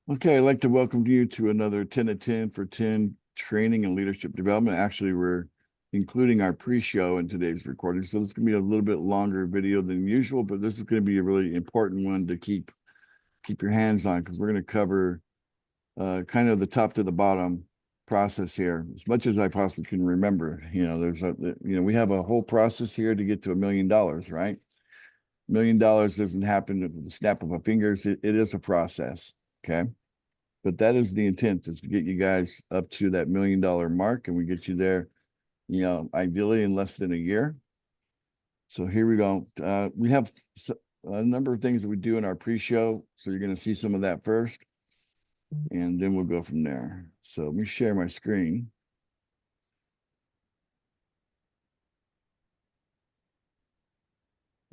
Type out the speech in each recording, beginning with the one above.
Okay, I'd like to welcome you to another 10 of 10 for 10 training and leadership development. Actually, we're including our pre-show in today's recording. So this is going to be a little bit longer video than usual, but this is going to be a really important one to keep your hands on because we're going to cover kind of the top to the bottom process here as much as I possibly can remember. We have a whole process here to get to $1 million, right? $1 million doesn't happen with the snap of a fingers. It is a process. Okay. But that is the intent, is to get you guys up to that $1 million mark, and we get you there, ideally in less than a year. So here we go. We have a number of things that we do in our pre-show. So you're going to see some of that first, and then we'll go from there. So let me share my screen.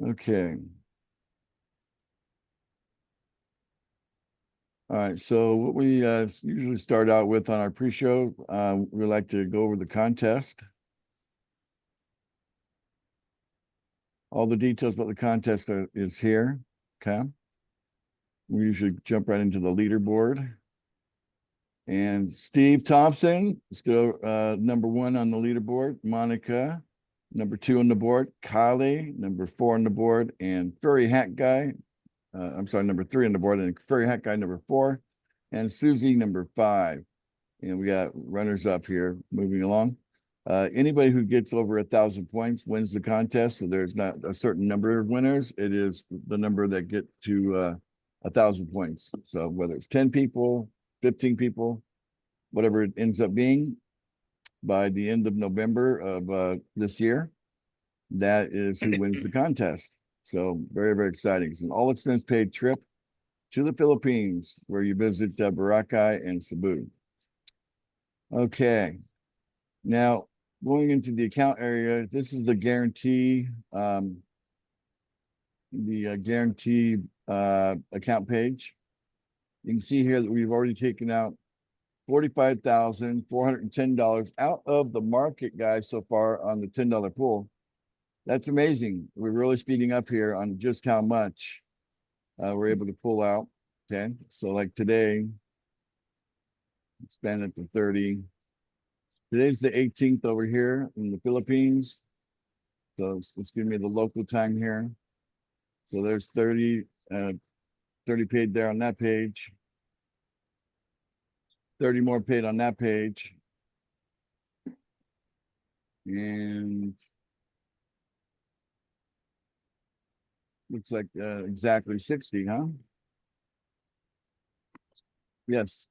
Okay. All right, so what we usually start out with on our pre-show, we like to go over the contest. All the details about the contest is here, okay? We usually jump right into the leaderboard. And Steve Thompson, still number 1 on the leaderboard. Monica, number 2 on the board. Kylie, number 4 on the board. And Furry Hat Guy, number 3 on the board. And Furry Hat Guy, number 4. And Susie, number 5. And we got runners up here moving along. Anybody who gets over 1,000 points wins the contest. So there's not a certain number of winners. It is the number that get to 1,000 points. So whether it's 10 people, 15 people, whatever it ends up being, by the end of November of this year, that is who wins the contest. So very, very exciting. It's an all expense paid trip to the Philippines where you visit Boracay and Cebu. Okay. Now, going into the account area, this is the guarantee, account page. You can see here that we've already taken out $45,410 out of the market, guys, so far on the $10 pool. That's amazing. We're really speeding up here on just how much we're able to pull out. Okay, so like today, spend it to 30. Today's the 18th over here in the Philippines. So it's giving me the local time here. So there's 30 paid there on that page. 30 more paid on that page. And looks like exactly 60, huh? Yes.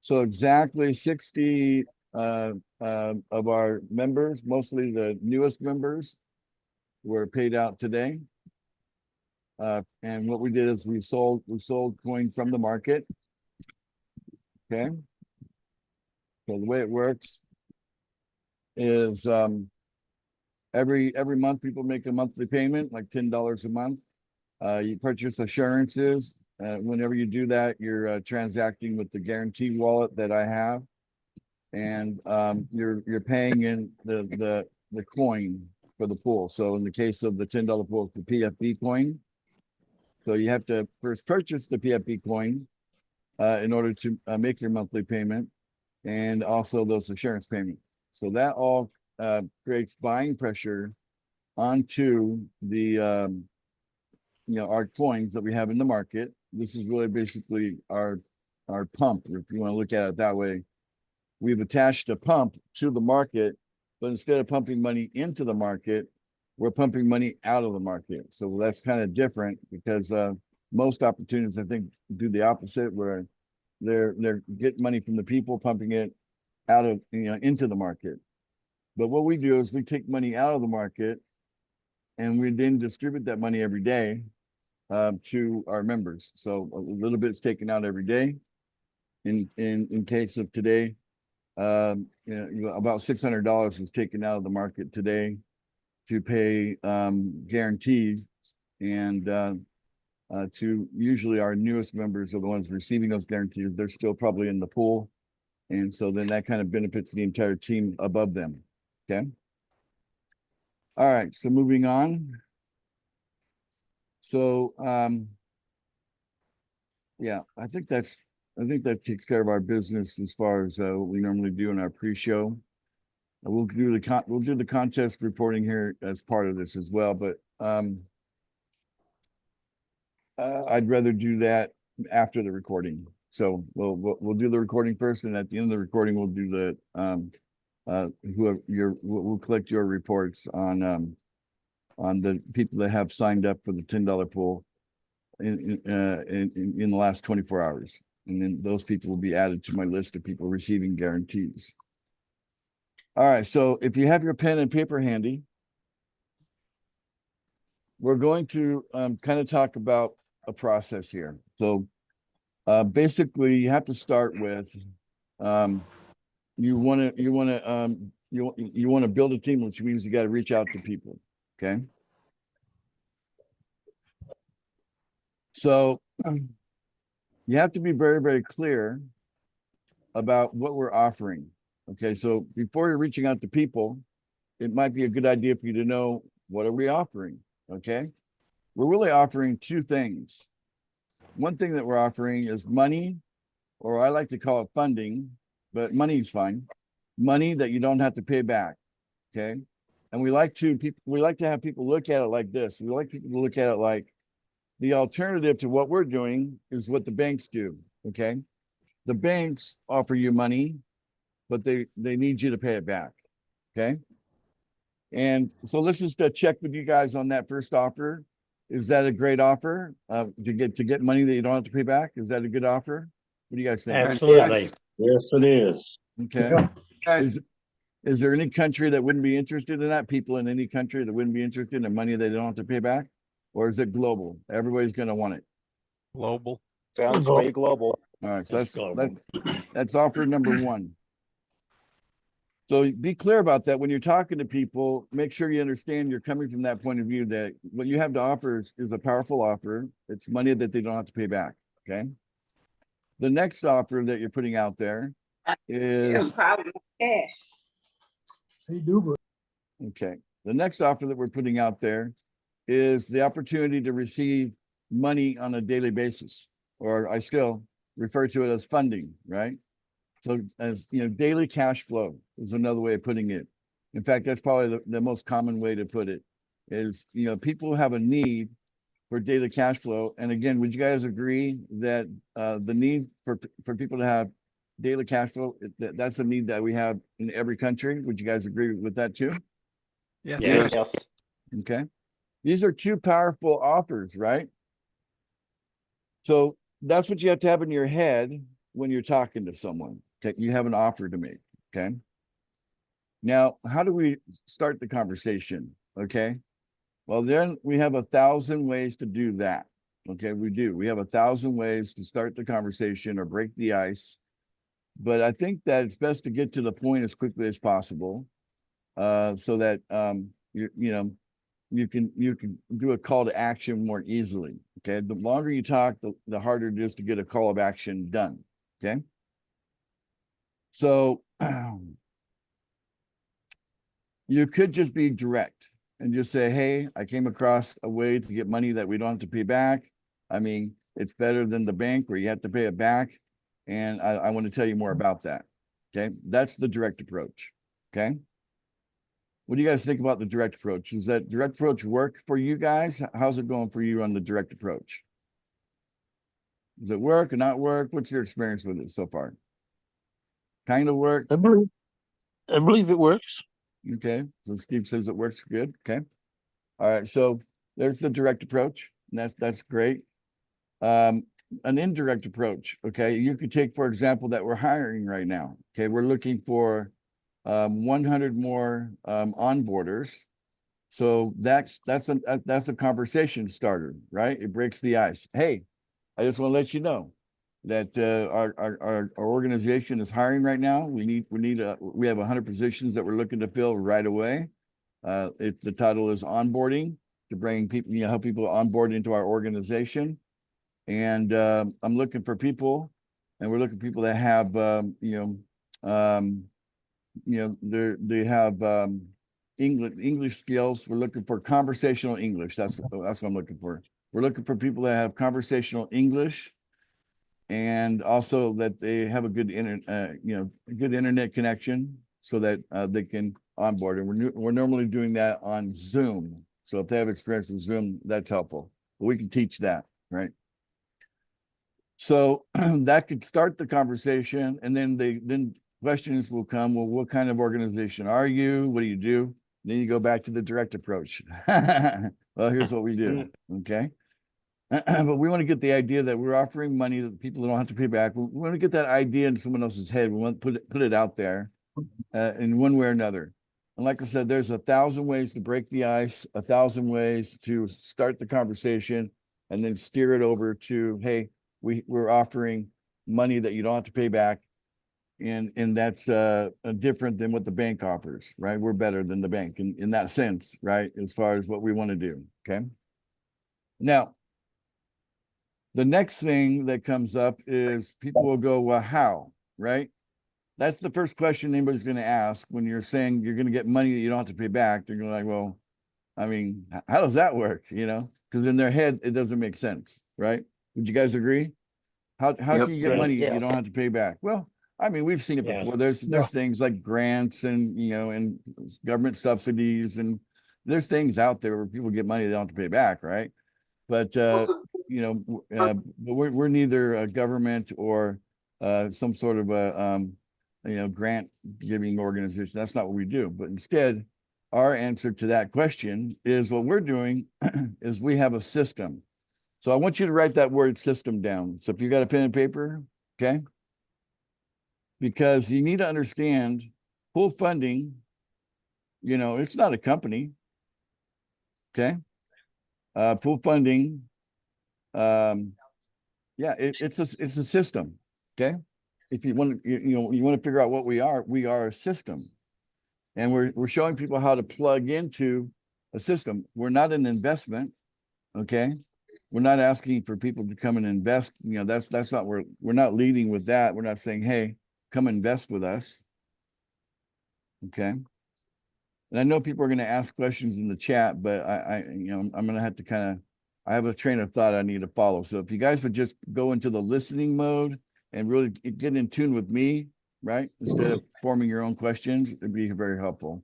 So exactly 60 of our members, mostly the newest members, were paid out today. And what we did is we sold coin from the market. Okay. So the way it works is every month people make a monthly payment, like $10 a month. You purchase assurances. Whenever you do that, you're transacting with the guarantee wallet that I have, and you're paying in the coin for the pool. So in the case of the $10 pool, it's the PFB coin. So you have to first purchase the PFB coin in order to make your monthly payment, and also those assurance payments. So that all creates buying pressure onto the our coins that we have in the market. This is really basically our pump, if you want to look at it that way. We've attached a pump to the market, but instead of pumping money into the market, we're pumping money out of the market. So that's kind of different because most opportunities, I think, do the opposite, where they're getting money from the people, pumping it out of into the market. But what we do is we take money out of the market, and we then distribute that money every day to our members. So a little bit is taken out every day. In case of today, about $600 was taken out of the market today to pay guarantees, and to usually our newest members are the ones receiving those guarantees. They're still probably in the pool, and so then that kind of benefits the entire team above them. Okay. All right, so moving on. So yeah, I think that's think that takes care of our business as far as what we normally do in our pre-show. We'll do the contest reporting here as part of this as well, but I'd rather do that after the recording. So we'll do the recording first, and at the end of the recording, we'll do the we'll collect your reports on the people that have signed up for the $10 pool in the last 24 hours. And then those people will be added to my list of people receiving guarantees. All right, so if you have your pen and paper handy, we're going to kind of talk about a process here. So basically, you have to start with you want to build a team, which means you got to reach out to people. Okay. So you have to be very, very clear about what we're offering. Okay, so before you're reaching out to people, it might be a good idea for you to know, what are we offering? Okay, we're really offering two things. One thing that we're offering is money, or I like to call it funding, but money is fine. Money that you don't have to pay back. Okay, and we like to have people look at it like this. We like people to look at it like the alternative to what we're doing is what the banks do. Okay, the banks offer you money, but they need you to pay it back. Okay. And so let's just check with you guys on that first offer. Is that a great offer to get money that you don't have to pay back? Is that a good offer? What do you guys think? Absolutely. Yes, it is. Okay. Is there any country that wouldn't be interested in that? People in any country that wouldn't be interested in money they don't have to pay back? Or is it global? Everybody's going to want it. Global. Sounds way global. All right. So global. that's offer number one. So be clear about that when you're talking to people. Make sure you understand you're coming from that point of view, that what you have to offer is a powerful offer. It's money that they don't have to pay back. Okay. The next offer that you're putting out there is cash. okay. The next offer that we're putting out there is the opportunity to receive money on a daily basis, or I still refer to it as funding, right? So as you know, daily cash flow is another way of putting it. In fact, that's probably the most common way to put it is, you know, people have a need for daily cash flow. And again, would you guys agree that the need for people to have daily cash flow, that's a need that we have in every country? Would you guys agree with that too? Yes. Yes. Okay. These are two powerful offers, right? So that's what you have to have in your head when you're talking to someone. Okay, you have an offer to make. Okay. Now, how do we start the conversation? Okay. Well, then we have 1,000 ways to do that. Okay, we do. We have 1,000 ways to start the conversation or break the ice. But I think that it's best to get to the point as quickly as possible, so that you can do a call to action more easily. Okay, the longer you talk, the harder it is to get a call of action done. Okay, so you could just be direct and just say, hey, I came across a way to get money that we don't have to pay back. I mean, it's better than the bank where you have to pay it back. And I want to tell you more about that. Okay, that's the direct approach. Okay. What do you guys think about the direct approach? Does that direct approach work for you guys? How's it going for you on the direct approach? Does it work or not work? What's your experience with it so far? Kind of work? I believe it works. Okay, so Steve says it works good. Okay. All right, so there's the direct approach. And that's great. An indirect approach. Okay, you could take, for example, that we're hiring right now. Okay, we're looking for 100 more onboarders. So that's a conversation starter, right? It breaks the ice. Hey, I just want to let you know that our organization is hiring right now. We have 100 positions that we're looking to fill right away. The title is onboarding, to bring people, help people onboard into our organization. And I'm looking for people, and we're looking for people that have they have English skills. We're looking for conversational English. That's what I'm looking for. We're looking for people that have conversational English, and also that they have a good good internet connection so that they can onboard. And we're normally doing that on Zoom. So if they have experience with Zoom, that's helpful. But we can teach that, right? So that could start the conversation, and then questions will come. Well, what kind of organization are you? What do you do? Then you go back to the direct approach. Well, here's what we do. Okay. But we want to get the idea that we're offering money that people don't have to pay back. We want to get that idea in someone else's head. We want to put it out there in one way or another. And like I said, there's 1,000 ways to break the ice, 1,000 ways to start the conversation, and then steer it over to, hey, we're offering money that you don't have to pay back. And that's different than what the bank offers, right? We're better than the bank in that sense, right? As far as what we want to do. Okay. Now, the next thing that comes up is people will go, well, how, right? That's the first question anybody's going to ask when you're saying you're going to get money that you don't have to pay back. They're going to like, well, I mean, how does that work? You know, because in their head, it doesn't make sense, right? Would you guys agree? How Yep. can you get Right. money you Yes. don't have to pay back? Well, I mean, we've seen it Yes. before. There's things like grants and, and government subsidies, and there's things out there where people get money they don't have to pay back, right? But but we're neither a government or some sort of a grant giving organization. That's not what we do. But instead, our answer to that question is what we're doing is we have a system. So I want you to write that word system down. So if you got a pen and paper, okay? Because you need to understand pool funding, it's not a company. Okay. Pool funding, yeah, it's a system. Okay. If you want to, you want to figure out what we are a system. And we're showing people how to plug into a system. We're not an investment. Okay. We're not asking for people to come and invest. That's not we're not leading with that. We're not saying, hey, come invest with us. Okay. And I know people are going to ask questions in the chat, but I'm going to have to I have a train of thought I need to follow. So if you guys would just go into the listening mode and really get in tune with me, right? Instead of forming your own questions, it'd be very helpful.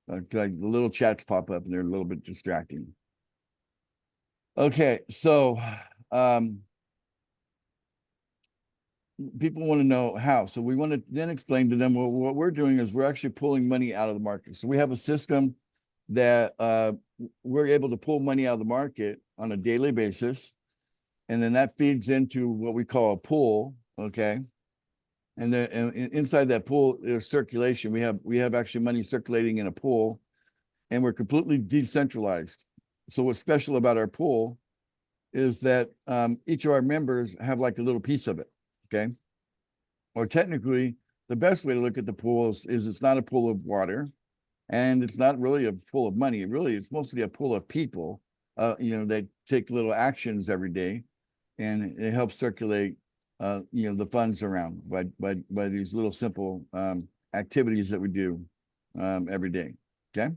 Like the little chats pop up and they're a little bit distracting. Okay. So, people want to know how. So we want to then explain to them, well, what we're doing is we're actually pulling money out of the market. So we have a system that we're able to pull money out of the market on a daily basis. And then that feeds into what we call a pool. Okay. And then inside that pool, there's circulation. We have actually money circulating in a pool, and we're completely decentralized. So what's special about our pool is that each of our members have like a little piece of it. Okay. Or technically, the best way to look at the pool is it's not a pool of water, and it's not really a pool of money. It's mostly a pool of people, that take little actions every day, and it helps circulate, the funds around by these little simple activities that we do every day. Okay.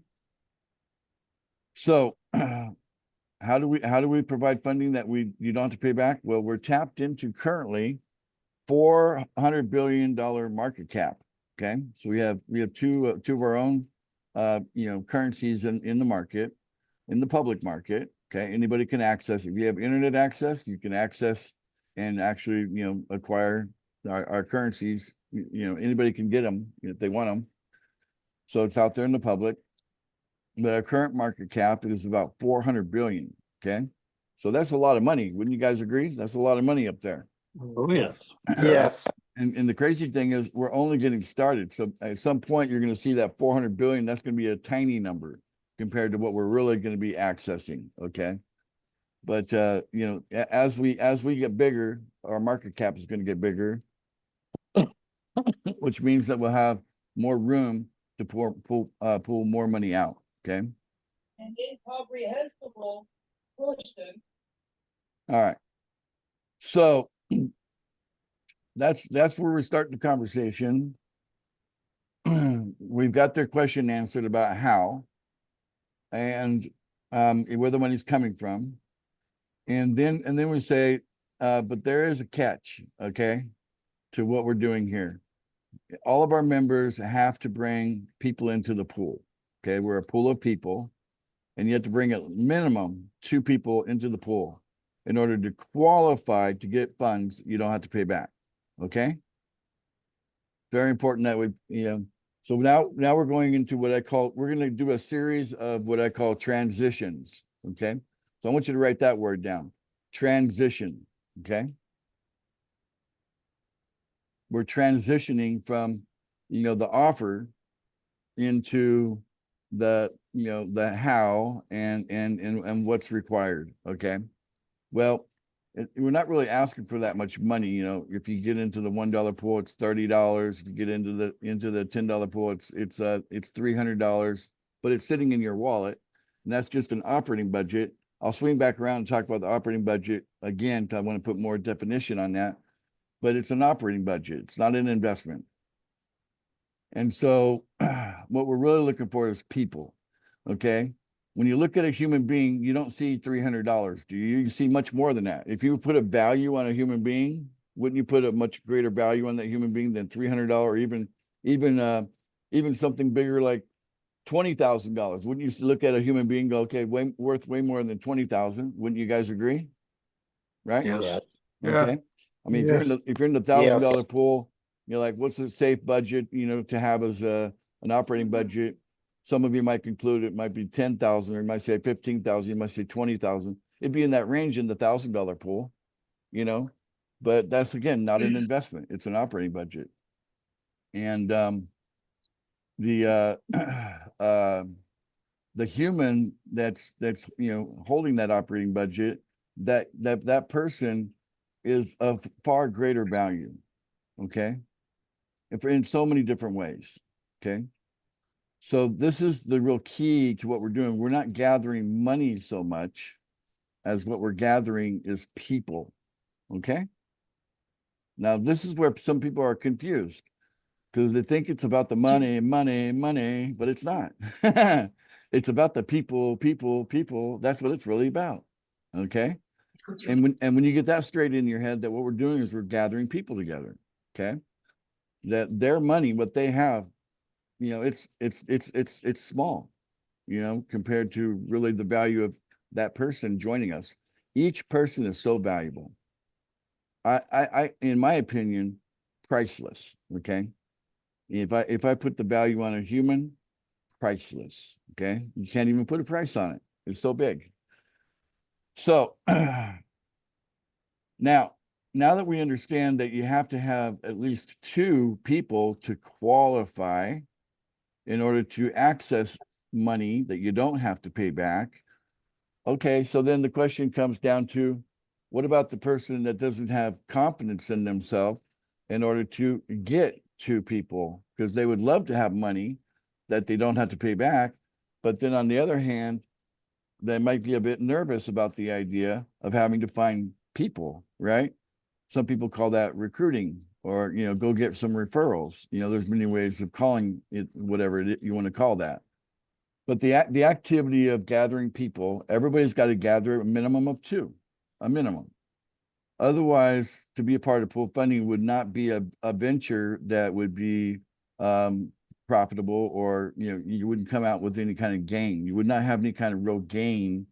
So how do we provide funding that you don't have to pay back? Well, we're tapped into currently $400 billion market cap. Okay. So we have two of our own currencies in the market, in the public market. Okay. Anybody can access. If you have internet access, you can access and actually, acquire our currencies. Anybody can get them if they want them. So it's out there in the public. But our current market cap is about 400 billion. Okay. So that's a lot of money. Wouldn't you guys agree? That's a lot of money up there. Oh, yes. Yes. And the crazy thing is we're only getting started. So at some point you're going to see that 400 billion, that's going to be a tiny number compared to what we're really going to be accessing. Okay. But as we get bigger, our market cap is going to get bigger, which means that we'll have more room to pull more money out. Okay. And incomprehensible person. All right. So that's where we start the conversation. We've got their question answered about how and where the money's coming from. And then we say, but there is a catch, okay, to what we're doing here. All of our members have to bring people into the pool. Okay, we're a pool of people, and you have to bring at minimum 2 people into the pool in order to qualify to get funds you don't have to pay back. Okay. Very important that we, so now we're going into what we're going to do a series of what I call transitions. Okay. So I want you to write that word down. Transition. Okay. We're transitioning from, the offer into the, the how and what's required. Okay. Well, we're not really asking for that much money. If you get into the $1 pool, it's $30. If you get into the $10 pool, it's $300, but it's sitting in your wallet, and that's just an operating budget. I'll swing back around and talk about the operating budget again, because I want to put more definition on that, but it's an operating budget. It's not an investment. And so what we're really looking for is people. Okay. When you look at a human being, you don't see $300, do you? You see much more than that. If you put a value on a human being, wouldn't you put a much greater value on that human being than $300, or even something bigger like $20,000? Wouldn't you look at a human being and go, okay, worth way more than 20,000? Wouldn't you guys agree? Right? Yes. Yeah. Yeah. Okay. I mean, if you're in the $1,000 pool, you're like, what's a safe budget, to have as an operating budget? Some of you might conclude it might be 10,000, or you might say 15,000, you might say 20,000. It'd be in that range in the $1,000 pool, but that's, again, not an investment. It's an operating budget. And the human that's holding that operating budget, that person is of far greater value. Okay. If in so many different ways. Okay. So this is the real key to what we're doing. We're not gathering money so much as what we're gathering is people. Okay. Now, this is where some people are confused, because they think it's about the money, but it's not. It's about the people. That's what it's really about. Okay. And when you get that straight in your head, that what we're doing is we're gathering people together. Okay. That their money, what they have, it's small, compared to really the value of that person joining us. Each person is so valuable. I in my opinion, priceless. Okay. If I put the value on a human, priceless. Okay. You can't even put a price on it. It's so big. So now that we understand that you have to have at least 2 people to qualify in order to access money that you don't have to pay back. Okay, so then the question comes down to, what about the person that doesn't have confidence in themselves in order to get 2 people? Because they would love to have money that they don't have to pay back. But then on the other hand, they might be a bit nervous about the idea of having to find people, right? Some people call that recruiting, or, go get some referrals. There's many ways of calling it, whatever you want to call that. But the activity of gathering people, everybody's got to gather a minimum of 2, a minimum. Otherwise, to be a part of pool funding would not be a venture that would be profitable, or, you wouldn't come out with any kind of gain. You would not have any kind of real gain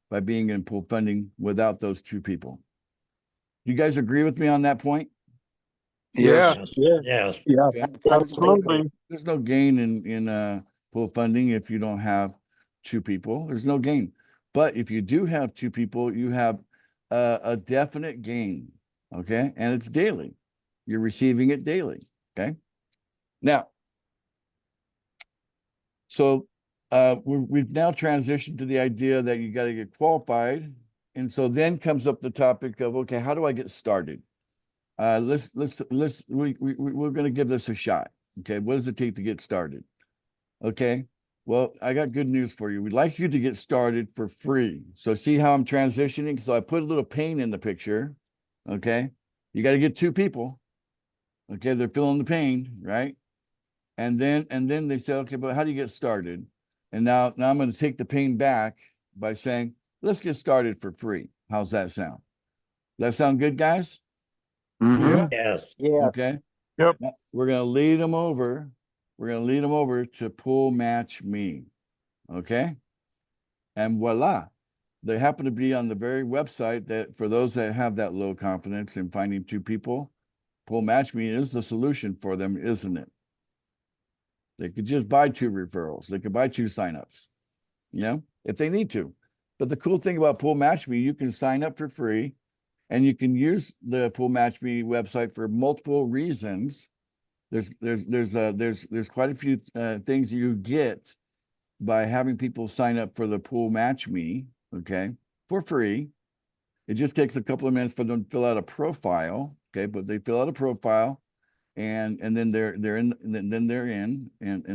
by being in pool funding without those 2 people. You guys agree with me on that point? Yeah. Yes. Okay. Absolutely. There's no gain in pool funding if you don't have 2 people. There's no gain. But if you do have 2 people, you have a definite gain. Okay. And it's daily. You're receiving it daily. Okay. Now, so we've now transitioned to the idea that you got to get qualified. And so then comes up the topic of, okay, how do I get started? We're going to give this a shot. Okay. What does it take to get started? Okay. Well, I got good news for you. We'd like you to get started for free. So see how I'm transitioning? So I put a little pain in the picture. Okay. You got to get 2 people. Okay. They're feeling the pain, right? And then they say, okay, but how do you get started? And now I'm going to take the pain back by saying, let's get started for free. How's that sound? That sound good, guys? Mhm. Yes. Okay. Yep. Now, we're gonna lead them over. We're gonna lead them over to Pool Match Me. Okay. And voila. They happen to be on the very website that for those that have that low confidence in finding two people, Pool Match Me is the solution for them, isn't it? They could just buy two referrals. They could buy two signups, if they need to. But the cool thing about Pool Match Me, you can sign up for free and you can use the Pool Match Me website for multiple reasons. There's quite a few things you get by having people sign up for the Pool Match Me, okay, for free. It just takes a couple of minutes for them to fill out a profile, okay, but they fill out a profile and then they're in, and then they're in and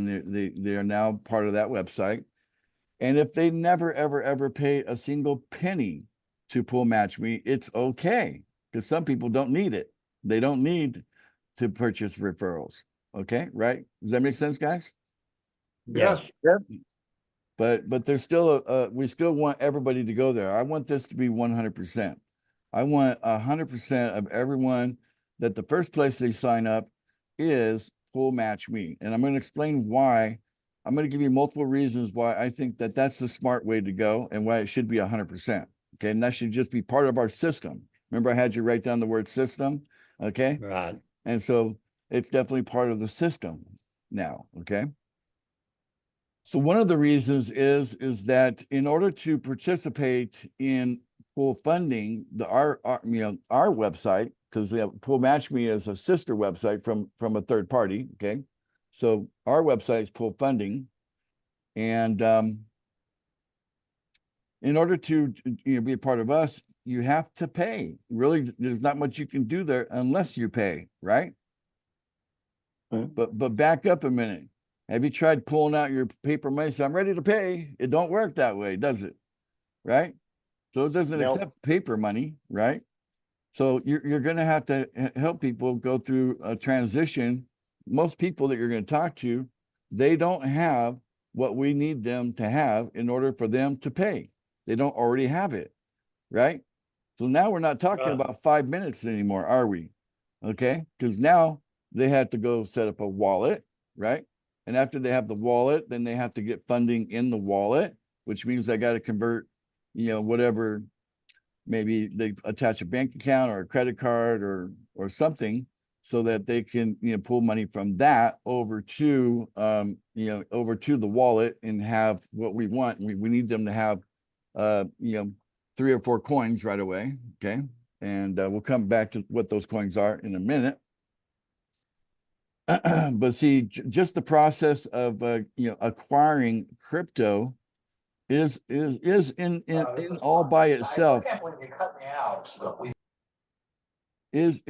they are now part of that website. And if they never ever pay a single penny to Pool Match Me, it's okay, because some people don't need it. They don't need to purchase referrals. Okay, right? Does that make sense, guys? Yes. But there's still we still want everybody to go there. I want this to be 100%. I want 100% of everyone that the first place they sign up is Pool Match Me. And I'm going to explain why. I'm going to give you multiple reasons why I think that that's the smart way to go and why it should be 100%. Okay. And that should just be part of our system. Remember, I had you write down the word system. Okay. Right. And so it's definitely part of the system now. Okay. So one of the reasons is that in order to participate in pool funding, our website, because we have Pool Match Me as a sister website from a third party. Okay. So our website is Pool Funding. And in order to be a part of us, you have to pay. Really, there's not much you can do there unless you pay, right? But back up a minute. Have you tried pulling out your paper money? So I'm ready to pay. It don't work that way, does it? Right? So it doesn't Nope. accept paper money, right? So you're going to have to help people go through a transition. Most people that you're going to talk to, they don't have what we need them to have in order for them to pay. They don't already have it, right? So now we're not talking about 5 minutes anymore, are we? Okay, because now they have to go set up a wallet, right? And after they have the wallet, then they have to get funding in the wallet, which means they got to convert, whatever, maybe they attach a bank account or a credit card or something so that they can, pull money from that over to, over to the wallet and have what we want. We need them to have, 3 or 4 coins right away. Okay. And we'll come back to what those coins are in a minute. But see, just the process of acquiring crypto is in all by itself. Is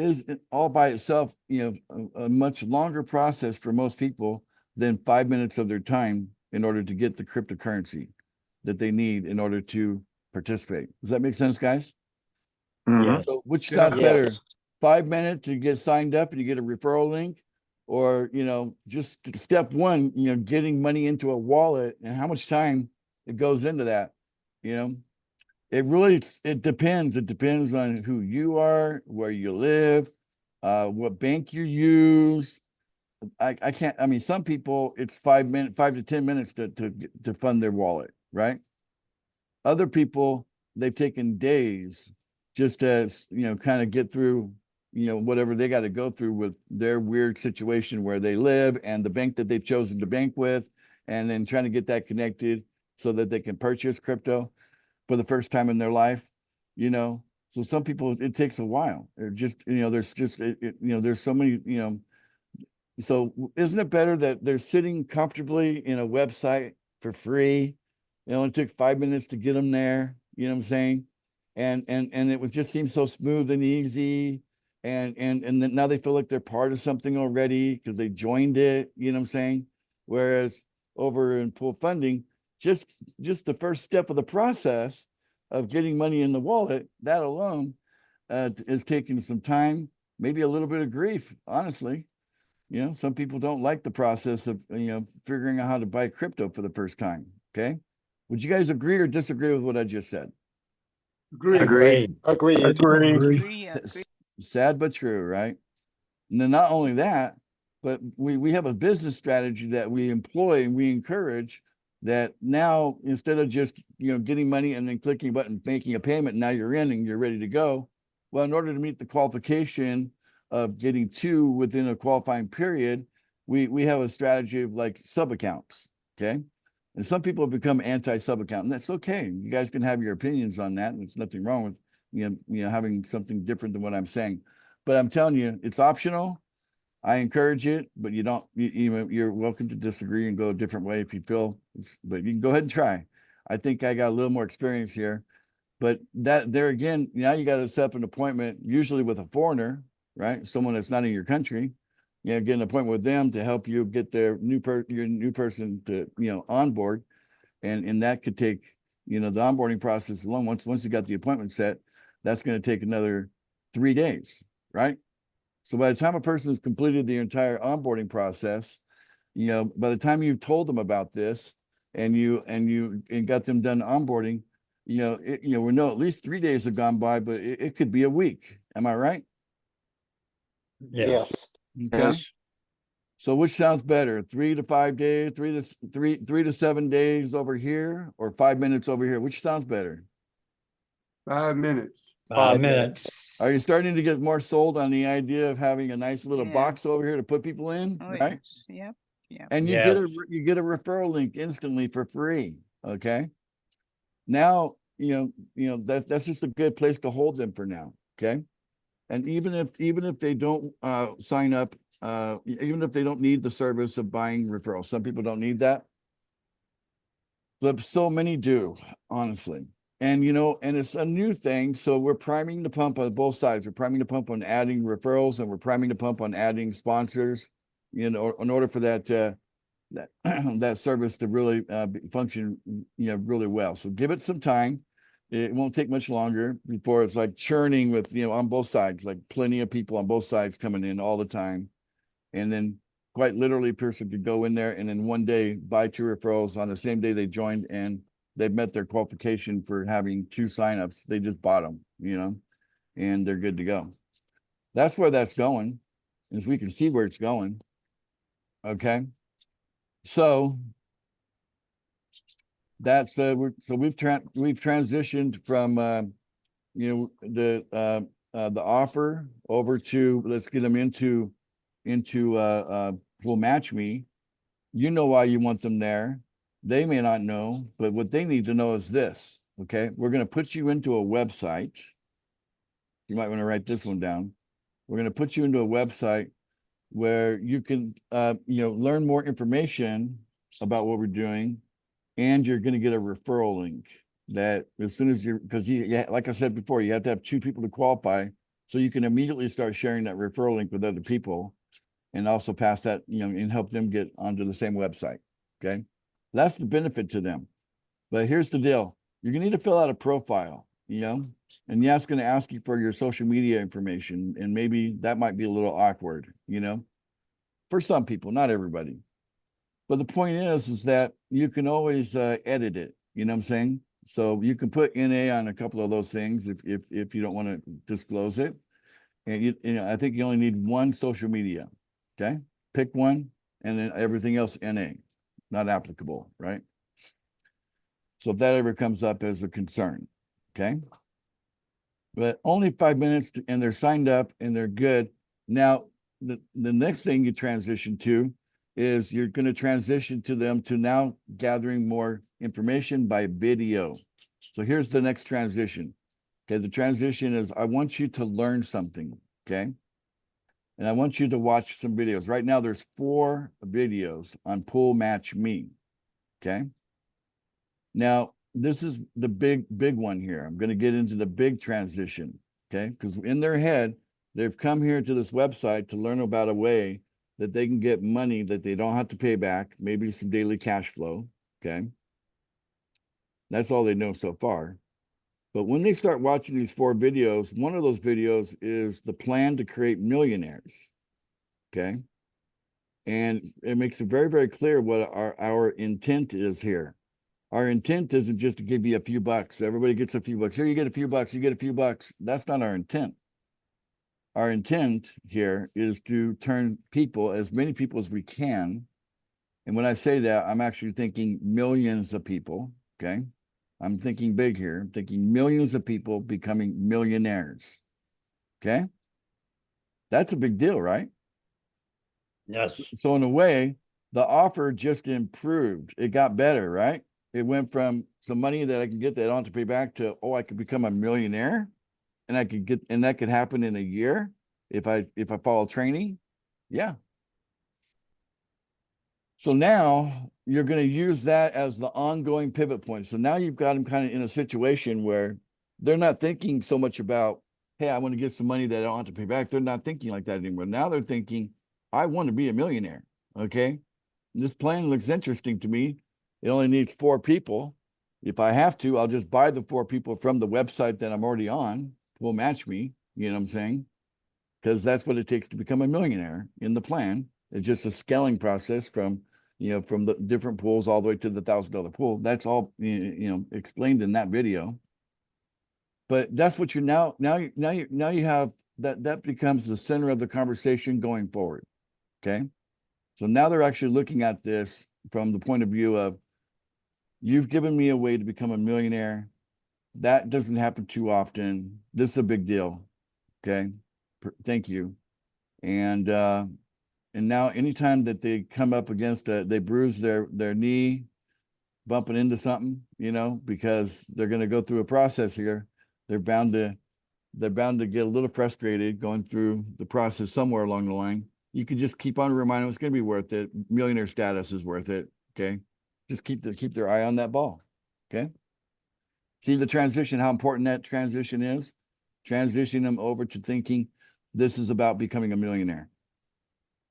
all by itself, a much longer process for most people than 5 minutes of their time in order to get the cryptocurrency that they need in order to participate. Does that make sense, guys? Yes. So which sounds better? Yes. 5 minutes to get signed up and you get a referral link, or just step one, getting money into a wallet, and how much time it goes into that. It depends. It depends on who you are, where you live, what bank you use. I can't. I mean, some people it's 5 to 10 minutes to fund their wallet, right? Other people, they've taken days just to kind of get through whatever they got to go through with their weird situation where they live and the bank that they've chosen to bank with, and then trying to get that connected so that they can purchase crypto for the first time in their life. So some people, it takes a while. They're just there's just there's so many. So isn't it better that they're sitting comfortably in a website for free? It only took 5 minutes to get them there. You know what I'm saying? And it was just seems so smooth and easy. And then now they feel like they're part of something already because they joined it. You know what I'm saying? Whereas over in Pool Funding, just the first step of the process of getting money in the wallet, that alone is taking some time, maybe a little bit of grief, honestly. Some people don't like the process of figuring out how to buy crypto for the first time. Okay, would you guys agree or disagree with what I just said? Agreed. Agreed. Agree, agree. Sad but true, right? And then not only that, but we have a business strategy that we employ and we encourage that now instead of just getting money and then clicking a button, making a payment, now you're in and you're ready to go. Well, in order to meet the qualification of getting two within a qualifying period, we have a strategy of like sub accounts. Okay. And some people have become anti-sub account, and that's okay. You guys can have your opinions on that. And there's nothing wrong with having something different than what I'm saying. But I'm telling you, it's optional. I encourage it, but you're welcome to disagree and go a different way if you feel. But you can go ahead and try. I think I got a little more experience here. But that there again, now you got to set up an appointment, usually with a foreigner, right? Someone that's not in your country. Get an appointment with them to help you get your new person to on board, and that could take the onboarding process alone. Once you got the appointment set, that's going to take another 3 days, right? So by the time a person has completed the entire onboarding process, by the time you've told them about this and got them done onboarding, we know at least 3 days have gone by, but it could be a week. Am I right? Yes. Okay. So which sounds better? 3 to 5 days, 3 to 7 days over here, or 5 minutes over here? Which sounds better? 5 minutes. 5 minutes. Are you starting to get more sold on the idea of having a nice little Yeah. box over here to put people in, Oh, right? yes. Yep, yep. And you get a referral link instantly for free. Okay. Now, that's just a good place to hold them for now. Okay. And even if they don't sign up, even if they don't need the service of buying referrals, some people don't need that. But so many do, honestly. And and it's a new thing. So we're priming the pump on both sides. We're priming the pump on adding referrals, and we're priming the pump on adding sponsors, in order for that that service to really function, really well. So give it some time. It won't take much longer before it's like churning with, on both sides, like plenty of people on both sides coming in all the time. And then quite literally a person could go in there and in one day buy 2 referrals on the same day they joined, and they've met their qualification for having 2 signups. They just bought them, and they're good to go. That's where that's going, as we can see where it's going. Okay. So that's we've transitioned from the offer over to let's get them into will match me. You know why you want them there. They may not know, but what they need to know is this. Okay, we're going to put you into a website. You might want to write this one down. We're going to put you into a website where you can learn more information about what we're doing, and you're going to get a referral link that as soon as because like I said before, you have to have 2 people to qualify, so you can immediately start sharing that referral link with other people, and also pass that and help them get onto the same website. Okay, that's the benefit to them. But here's the deal: you're going to need to fill out a profile, and it's going to ask you for your social media information, and maybe that might be a little awkward, for some people, not everybody. But the point is that you can always edit it. You know what I'm saying? So you can put NA on a couple of those things if you don't want to disclose it. And I think you only need 1 social media. Okay, pick one, and then everything else NA, not applicable, right? So if that ever comes up as a concern, okay. But only 5 minutes, and they're signed up and they're good. Now the next thing you transition to is you're going to transition to them to now gathering more information by video. So here's the next transition. Okay, the transition is I want you to learn something, okay? And I want you to watch some videos. Right now there's 4 videos on Pool Match Me, okay? Now, this is the big one here. I'm going to get into the big transition, okay? Because in their head, they've come here to this website to learn about a way that they can get money that they don't have to pay back, maybe some daily cash flow, okay? That's all they know so far. But when they start watching these 4 videos, one of those videos is the plan to create millionaires, okay? And it makes it very, very clear what our intent is here. Our intent isn't just to give you a few bucks. Everybody gets a few bucks. Here, you get a few bucks, you get a few bucks. That's not our intent. Our intent here is to turn people, as many people as we can. And when I say that, I'm actually thinking millions of people, okay? I'm thinking big here. I'm thinking millions of people becoming millionaires, okay? That's a big deal, right? Yes. So in a way, the offer just improved. It got better, right? It went from some money that I can get that I don't have to pay back to, oh, I could become a millionaire, and I could get, and that could happen in a year if I follow training. Yeah. So now you're going to use that as the ongoing pivot point. So now you've got them kind of in a situation where they're not thinking so much about, hey, I want to get some money that I don't have to pay back. They're not thinking like that anymore. Now they're thinking, I want to be a millionaire. Okay. This plan looks interesting to me. It only needs 4 people. If I have to, I'll just buy the 4 people from the website that I'm already on. Will match me. You know what I'm saying? Because that's what it takes to become a millionaire in the plan. It's just a scaling process from, from the different pools all the way to the $1,000 pool. That's all, explained in that video. But that's what you have that becomes the center of the conversation going forward. Okay. So now they're actually looking at this from the point of view of, you've given me a way to become a millionaire. That doesn't happen too often. This is a big deal. Okay. Thank you. And now anytime that they come up against they bruise their knee, bumping into something, because they're going to go through a process here. They're bound to get a little frustrated going through the process somewhere along the line. You can just keep on reminding them it's going to be worth it. Millionaire status is worth it. Okay. Just keep their eye on that ball. Okay. See the transition, how important that transition is? Transitioning them over to thinking this is about becoming a millionaire.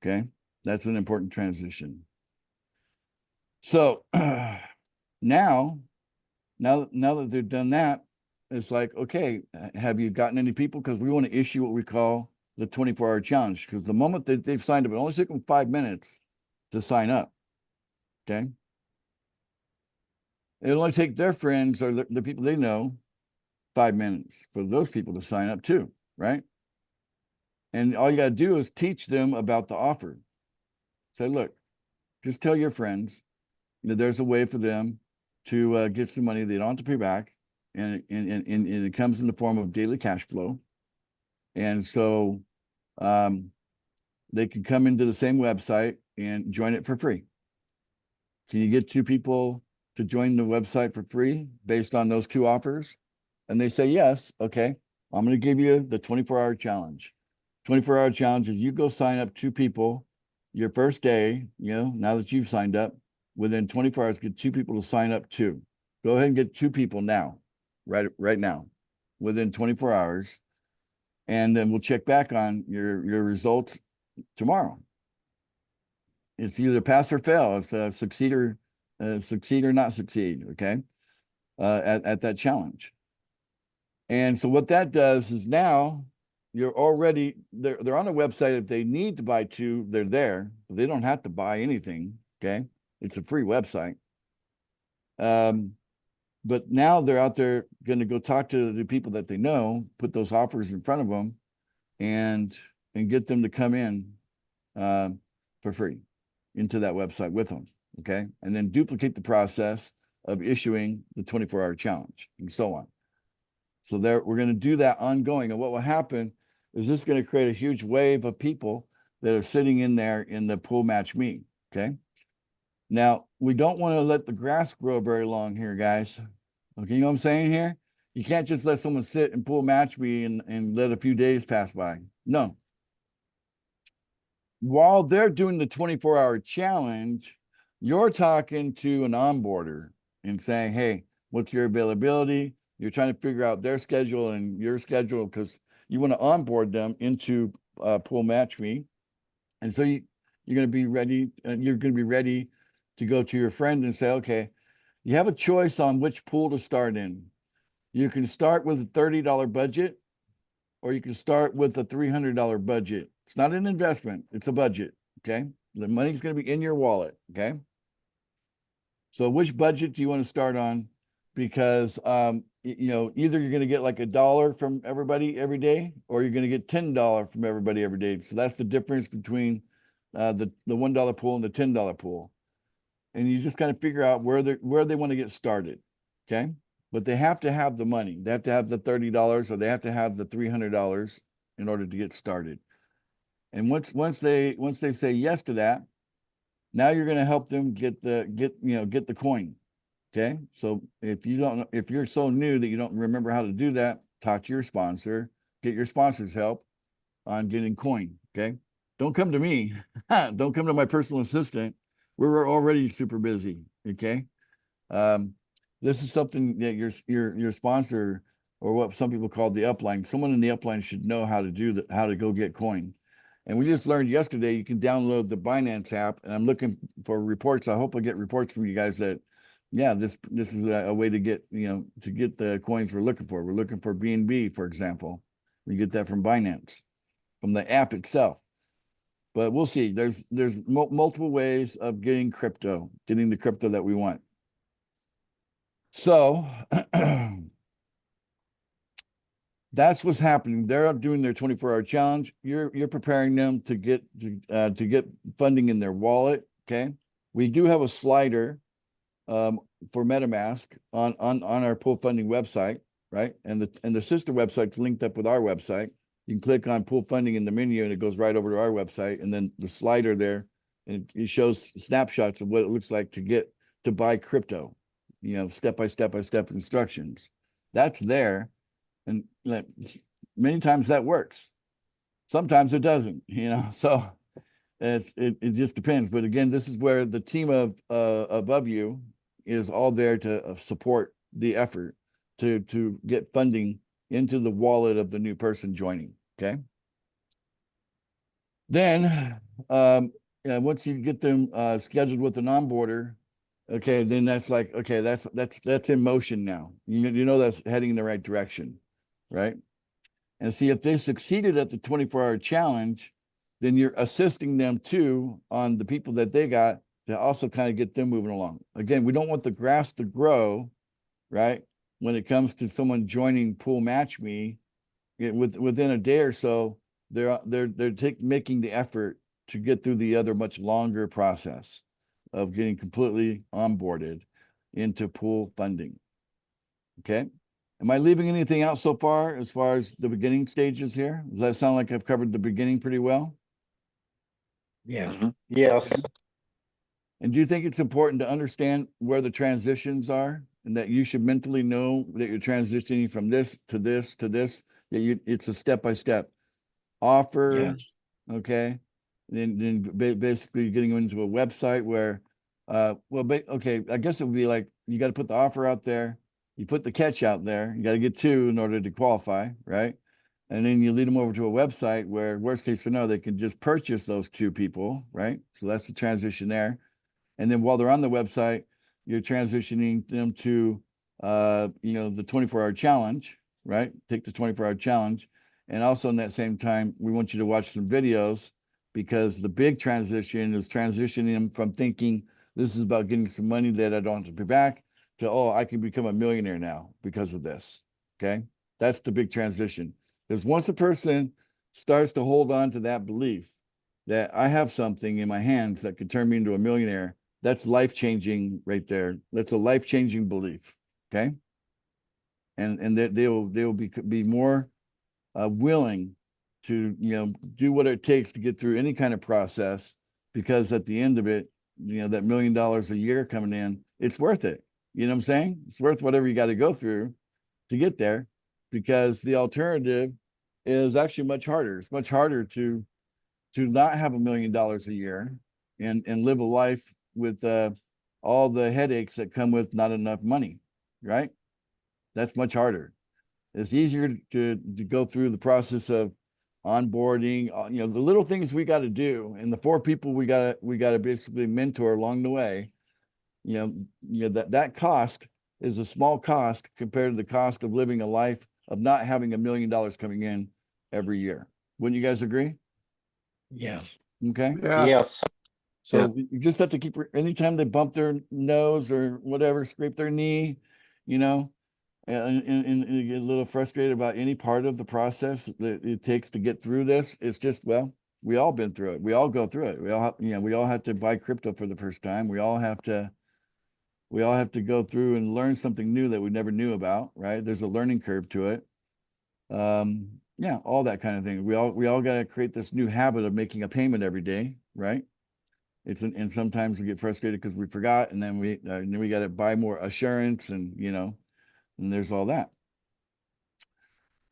Okay. That's an important transition. So now that they've done that, it's like, okay, have you gotten any people? Because we want to issue what we call the 24-hour challenge. Because the moment that they've signed up, it only took them 5 minutes to sign up. Okay. It'll only take their friends or the people they know 5 minutes for those people to sign up too, right? And all you got to do is teach them about the offer. Say, look, just tell your friends that there's a way for them to get some money they don't have to pay back. And it comes in the form of daily cash flow. And so they can come into the same website and join it for free. Can you get 2 people to join the website for free based on those 2 offers? And they say, yes. Okay, I'm going to give you the 24-hour challenge. 24-hour challenge is you go sign up 2 people your first day, now that you've signed up, within 24 hours, get 2 people to sign up too. Go ahead and get 2 people now, right now, within 24 hours. And then we'll check back on your results tomorrow. It's either pass or fail. It's succeed or not succeed. Okay. At that challenge. And so what that does is now you're already, they're on a website. If they need to buy 2, they're there. They don't have to buy anything. Okay. It's a free website. But now they're out there going to go talk to the people that they know, put those offers in front of them and get them to come in for free into that website with them. Okay. And then duplicate the process of issuing the 24-hour challenge and so on. So we're going to do that ongoing. And what will happen is this is going to create a huge wave of people that are sitting in there in the pool match me. Okay. Now, we don't want to let the grass grow very long here, guys. Okay, you know what I'm saying here? You can't just let someone sit and pool match me and let a few days pass by. No. While they're doing the 24-hour challenge, you're talking to an onboarder and saying, hey, what's your availability? You're trying to figure out their schedule and your schedule because you want to onboard them into Pool Match Me. And so you're going to be ready. You're going to be ready to go to your friend and say, okay, you have a choice on which pool to start in. You can start with a $30 budget, or you can start with a $300 budget. It's not an investment. It's a budget. Okay. The money's going to be in your wallet. Okay. So which budget do you want to start on? Because, you know, either you're going to get like $1 from everybody every day, or you're going to get $10 from everybody every day. So that's the difference between the $1 pool and the $10 pool. And you just kind of figure out where they want to get started. Okay. But they have to have the money. They have to have the $30, or they have to have the $300 in order to get started. And once they say yes to that, now you're going to help them get the coin. Okay. So if you're so new that you don't remember how to do that, talk to your sponsor, get your sponsor's help on getting coin. Okay. Don't come to me. Don't come to my personal assistant. We're already super busy. Okay. This is something that your sponsor, or what some people call the upline, someone in the upline should know how to do that, how to go get coin. And we just learned yesterday, you can download the Binance app, and I'm looking for reports. I hope I get reports from you guys that, yeah, this is a way to get, to get the coins we're looking for. We're looking for BNB, for example. We get that from Binance, from the app itself. But we'll see. There's multiple ways of getting the crypto that we want. So that's what's happening. They're up doing their 24-hour challenge. You're preparing them to get funding in their wallet. Okay. We do have a slider for MetaMask on our pool funding website, right? And the sister website's linked up with our website. You can click on pool funding in the menu, and it goes right over to our website. And then the slider there, and it shows snapshots of what it looks like to buy crypto. Step by step instructions. That's there. And many times that works. Sometimes it doesn't, so it just depends. But again, this is where the team of above you is all there to support the effort to get funding into the wallet of the new person joining. Okay. Then once you get them scheduled with an onboarder, okay, then that's like, okay, that's in motion now. That's heading in the right direction, right? And see, if they succeeded at the 24-hour challenge, then you're assisting them too on the people that they got to also kind of get them moving along. Again, we don't want the grass to grow, right? When it comes to someone joining Pool Match Me, within a day or so, they're making the effort to get through the other much longer process of getting completely onboarded into pool funding. Okay. Am I leaving anything out so far as the beginning stages here? Does that sound like I've covered the beginning pretty well? Yeah. Yes. And do you think it's important to understand where the transitions are, and that you should mentally know that you're transitioning from this to this to this, that it's a step-by-step offer? Yes. Okay. Then basically getting into a website where, okay, I guess it would be like, you got to put the offer out there. You put the catch out there. You got to get 2 in order to qualify, right? And then you lead them over to a website where, worst case scenario, they can just purchase those 2 people, right? So that's the transition there. And then while they're on the website, you're transitioning them to, the 24-hour challenge, right? Take the 24-hour challenge. And also in that same time, we want you to watch some videos, because the big transition is transitioning them from thinking this is about getting some money that I don't have to pay back to, oh, I can become a millionaire now because of this. Okay. That's the big transition. Because once a person starts to hold on to that belief that I have something in my hands that could turn me into a millionaire, that's life-changing right there. That's a life-changing belief. Okay. And they will be more willing to, do what it takes to get through any kind of process, because at the end of it, that $1 million a year coming in, it's worth it. You know what I'm saying? It's worth whatever you got to go through to get there, because the alternative is actually much harder. It's much harder to not have $1 million a year and live a life with all the headaches that come with not enough money, right? That's much harder. It's easier to go through the process of onboarding, the little things we got to do, and the 4 people we got to basically mentor along the way. That cost is a small cost compared to the cost of living a life of not having $1 million coming in every year. Wouldn't you guys agree? Yes. Okay. Yeah. Yes. So you just have to keep, anytime they bump their nose or whatever, scrape their knee, you know, and you get a little frustrated about any part of the process that it takes to get through this. It's just, well, we all been through it. We all go through it. We all, we all have to buy crypto for the first time. We all have to go through and learn something new that we never knew about, right? There's a learning curve to it. Yeah, all that kind of thing. We all got to create this new habit of making a payment every day, right? And sometimes we get frustrated because we forgot, and then we got to buy more assurance, and and there's all that.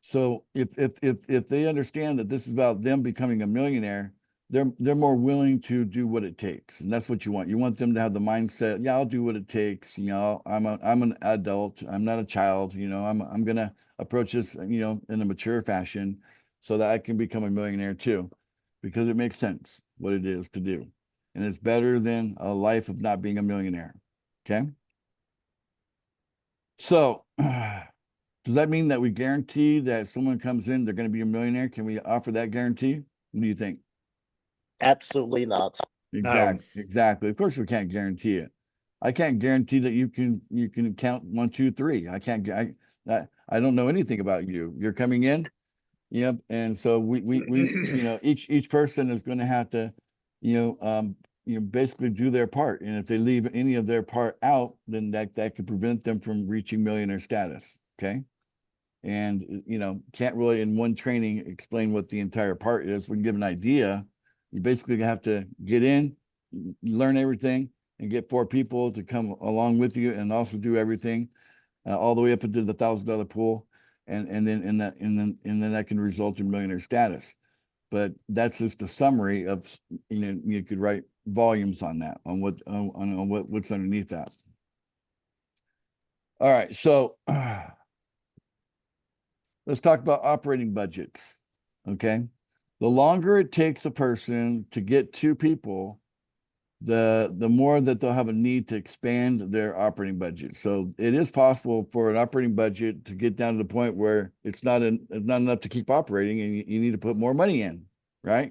So if they understand that this is about them becoming a millionaire, they're more willing to do what it takes, and that's what you want. You want them to have the mindset, yeah, I'll do what it takes. I'm an adult. I'm not a child. I'm gonna approach this, in a mature fashion, so that I can become a millionaire too, because it makes sense what it is to do. And it's better than a life of not being a millionaire. Okay. So does that mean that we guarantee that someone comes in, they're going to be a millionaire? Can we offer that guarantee? What do you think? Absolutely not. Exactly. Of course we can't guarantee it. I can't guarantee that you can count 1, 2, 3. I can't, I don't know anything about you. You're coming in. Yep. And so we each person is going to have to, basically do their part. And if they leave any of their part out, then that could prevent them from reaching millionaire status. Okay. And, can't really in one training explain what the entire part is. We can give an idea. You basically have to get in, learn everything, and get 4 people to come along with you and also do everything all the way up into the $1,000 pool. And then that can result in millionaire status. But that's just a summary of, you could write volumes on that, on what's underneath that. All right, so let's talk about operating budgets. Okay, the longer it takes a person to get 2 people, the more that they'll have a need to expand their operating budget. So it is possible for an operating budget to get down to the point where it's not enough to keep operating, and you need to put more money in, right?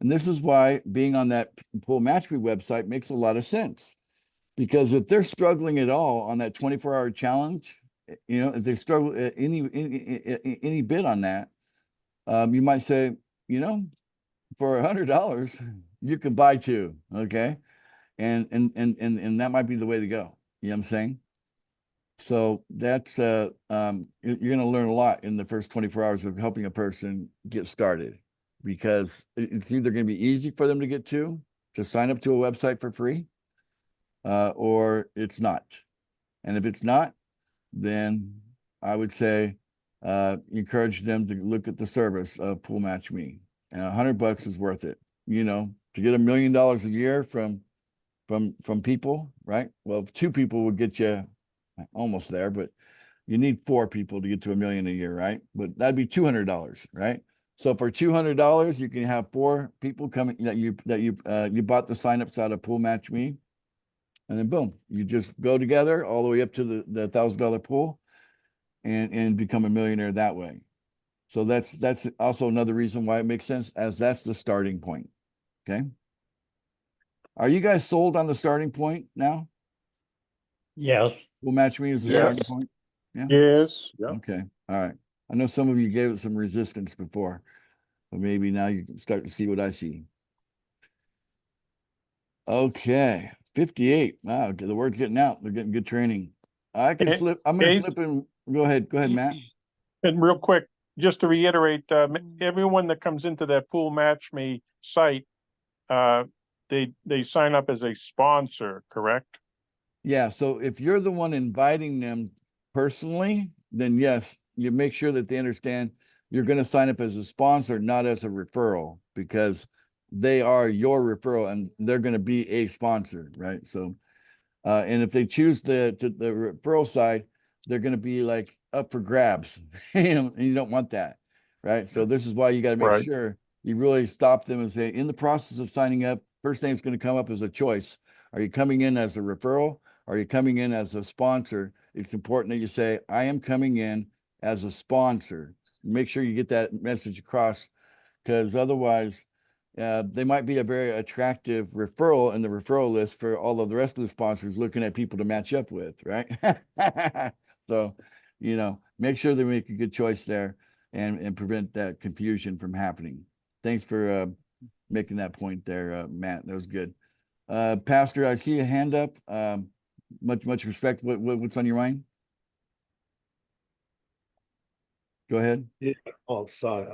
And this is why being on that Pool Match Me website makes a lot of sense, because if they're struggling at all on that 24-hour challenge, if they struggle at any bit on that, you might say, for $100, you can buy 2, okay? And that might be the way to go. You know what I'm saying? So that's you're going to learn a lot in the first 24 hours of helping a person get started, because it's either going to be easy for them to get to sign up to a website for free, or it's not. And if it's not, then I would say encourage them to look at the service of Pool Match Me. And $100 is worth it, to get $1 million a year from people, right? Well, 2 people would get you almost there, but you need 4 people to get to $1 million a year, right? But that'd be $200, right? So for $200, you can have 4 people coming that you bought the signups out of Pool Match Me, and then boom, you just go together all the way up to the $1,000 pool, and become a millionaire that way. So that's also another reason why it makes sense, as that's the starting point. Okay. Are you guys sold on the starting point now? Yes. Pool Match Me is the Yes. starting point. Yeah. Yes. Yep. Okay. All right. I know some of you gave it some resistance before, but maybe now you can start to see what I see. Okay. 58. Wow. The word's getting out. They're getting good training. I can slip. I'm going to slip in. Go ahead, Matt. And real quick, just to reiterate, everyone that comes into that Pool Match Me site, they sign up as a sponsor, correct? Yeah. So if you're the one inviting them personally, then yes, you make sure that they understand you're going to sign up as a sponsor, not as a referral, because they are your referral and they're going to be a sponsor, right? So, and if they choose the referral side, they're going to be like up for grabs, and you don't want that, right? So this is why you got to make Right. sure you really stop them and say, in the process of signing up, first thing that's going to come up is a choice. Are you coming in as a referral? Are you coming in as a sponsor? It's important that you say, I am coming in as a sponsor. Make sure you get that message across, because otherwise, they might be a very attractive referral in the referral list for all of the rest of the sponsors looking at people to match up with, right? So, make sure they make a good choice there and prevent that confusion from happening. Thanks for making that point there, Matt. That was good. Pastor, I see a hand up. Much respect. What's on your mind? Go ahead. Oh, sorry.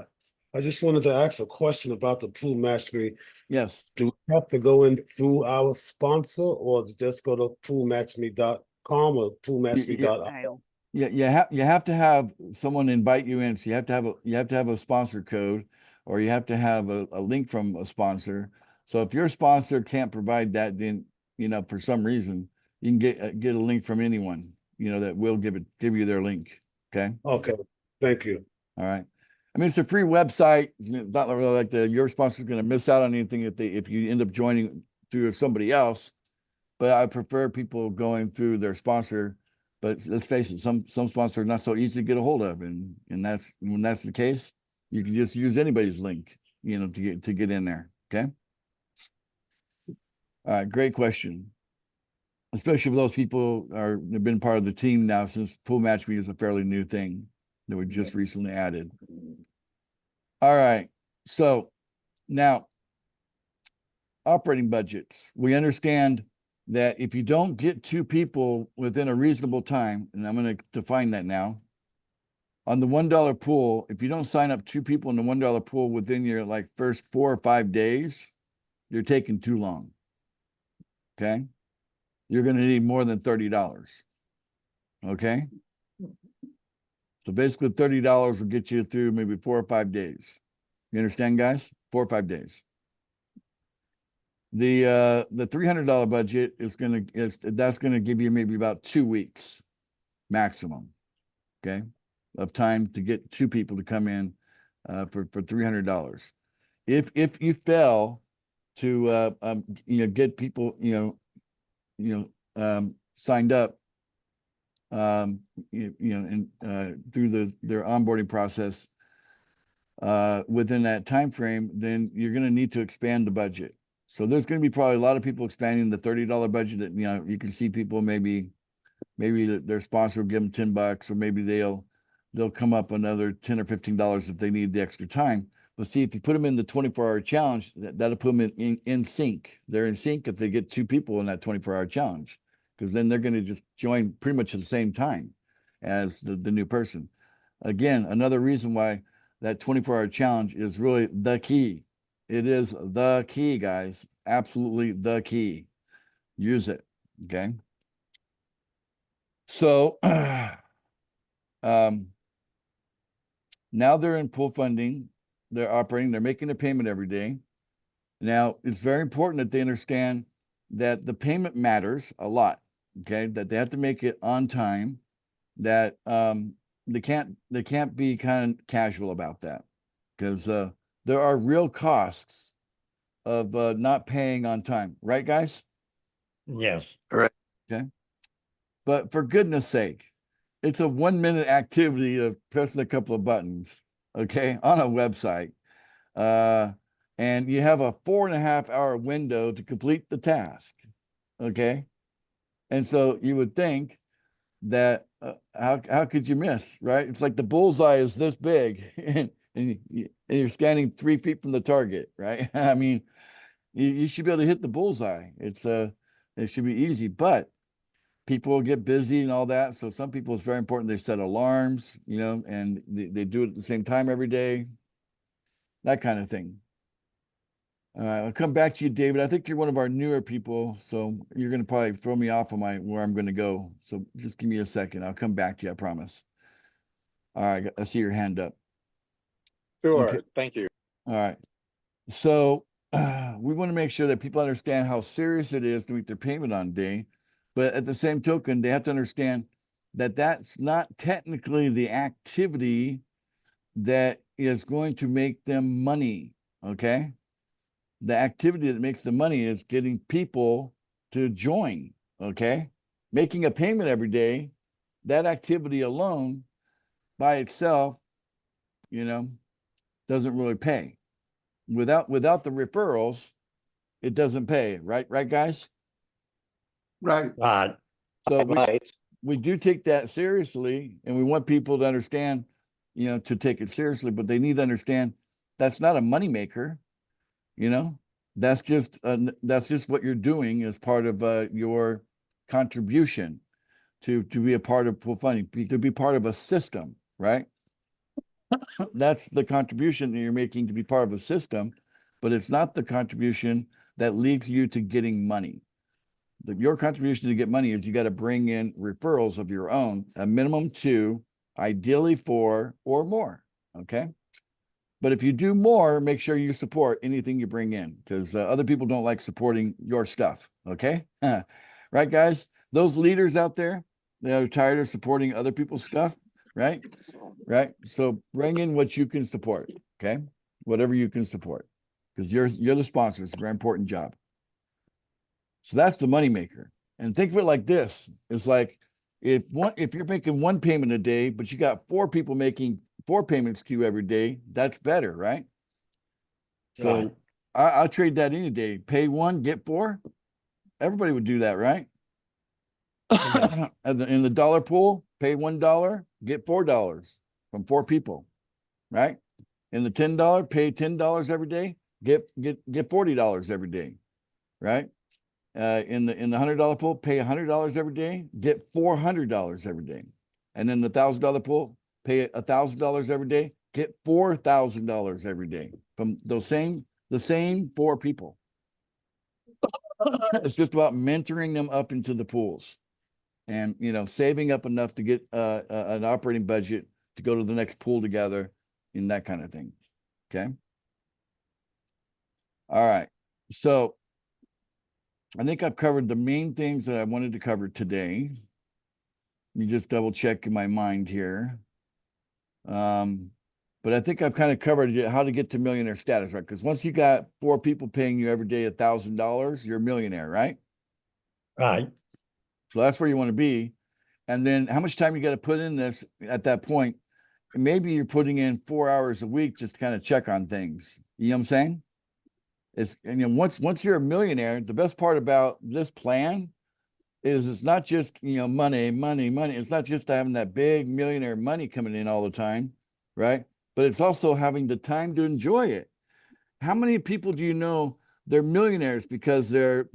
I just wanted to ask a question about the pool match me. Yes. Do we have to go in through our sponsor or just go to poolmatchme.com or poolmatchme.com? Kyle. Yeah, you have to have someone invite you in. So you have to have a sponsor code, or you have to have a link from a sponsor. So if your sponsor can't provide that, then for some reason you can get a link from anyone that will give you their link. Okay. Okay, thank you. All right. I mean, it's a free website. It's not really like your sponsor is going to miss out on anything if you end up joining through somebody else. But I prefer people going through their sponsor. But let's face it, some sponsors are not so easy to get a hold of, and that's when that's the case, you can just use anybody's link, to get in there. Okay. All right, great question. Especially for those people have been part of the team now, since Pool Match Me is a fairly new thing that we just recently added. All right, so now operating budgets. We understand that if you don't get 2 people within a reasonable time, and I'm going to define that now, on the $1 pool, if you don't sign up 2 people in the $1 pool within your first 4 or 5 days, you're taking too long. Okay. You're going to need more than $30. Okay. So basically $30 will get you through maybe 4 or 5 days. You understand, guys? 4 or 5 days. The $300 budget that's gonna give you maybe about 2 weeks maximum, okay, of time to get 2 people to come in for $300. If you fail to get people signed up through their onboarding process within that time frame, then you're going to need to expand the budget. So there's going to be probably a lot of people expanding the $30 budget. That you can see people maybe their sponsor will give them $10, or maybe they'll come up another $10 or $15 if they need the extra time. But see, if you put them in the 24-hour challenge, that'll put them in sync. They're in sync if they get 2 people in that 24-hour challenge, because then they're going to just join pretty much at the same time as the new person. Again, another reason why that 24-hour challenge is really the key. It is the key, guys. Absolutely the key. Use it. Okay. So now they're in pool funding. They're operating. They're making a payment every day. Now, it's very important that they understand that the payment matters a lot. Okay. That they have to make it on time. That they can't be kind of casual about that, because there are real costs of not paying on time, right, guys? Yes. Okay. But for goodness sake, it's a 1-minute activity of pressing a couple of buttons, okay, on a website. And you have a 4.5-hour window to complete the task, okay? And so you would think that how could you miss, right? It's like the bullseye is this big and you're standing 3 feet from the target, right? I mean, you should be able to hit the bullseye. It should be easy, but people will get busy and all that. So some people, it's very important they set alarms, and they do it at the same time every day, that kind of thing. I'll come back to you, David. I think you're one of our newer people, so you're going to probably throw me off on where I'm going to go. So just give me a second. I'll come back to you, I promise. All right, I see your hand up. Sure, Okay. thank you. All right. So we want to make sure that people understand how serious it is to make their payment on day, but at the same token, they have to understand that that's not technically the activity that is going to make them money, okay? The activity that makes the money is getting people to join, okay? Making a payment every day, that activity alone by itself, doesn't really pay. without the referrals, it doesn't pay, right? Right, guys? Right. Right. So Right. we do take that seriously, and we want people to understand, to take it seriously, but they need to understand that's not a moneymaker, that's just what you're doing as part of your contribution to be a part of pool funding, to be part of a system, right? That's the contribution that you're making to be part of a system, but it's not the contribution that leads you to getting money. Your contribution to get money is you got to bring in referrals of your own, a minimum 2, ideally 4 or more. Okay. But if you do more, make sure you support anything you bring in, because other people don't like supporting your stuff. Okay. Right, guys? Those leaders out there that are tired of supporting other people's stuff, right? Right. So bring in what you can support. Okay. Whatever you can support, because you're the sponsor. It's a very important job. So that's the moneymaker. And think of it like this. It's like if you're making 1 payment a day, but you got 4 people making 4 payments to you every day, that's better, right? So Right. I'll trade that any day. Pay 1, get 4. Everybody would do that, right? In the dollar pool, pay $1, get $4 from 4 people, right? In the $10, pay $10 every day, get $40 every day, right? In the $100 pool, pay $100 every day, get $400 every day. And in the $1,000 pool, pay $1,000 every day, get $4,000 every day from the same 4 people. It's just about mentoring them up into the pools, and saving up enough to get an operating budget to go to the next pool together, and that kind of thing. Okay. All right. So I think I've covered the main things that I wanted to cover today. Let me just double check in my mind here. But I think I've kind of covered how to get to millionaire status, right? Because once you got 4 people paying you every day $1,000, you're a millionaire, right? Right. So that's where you want to be. And then how much time you got to put in this at that point? Maybe you're putting in 4 hours a week just to kind of check on things. You know what I'm saying? Once you're a millionaire, the best part about this plan is it's not just, money. It's not just having that big millionaire money coming in all the time, right? But it's also having the time to enjoy it. How many people do you know they're millionaires because they're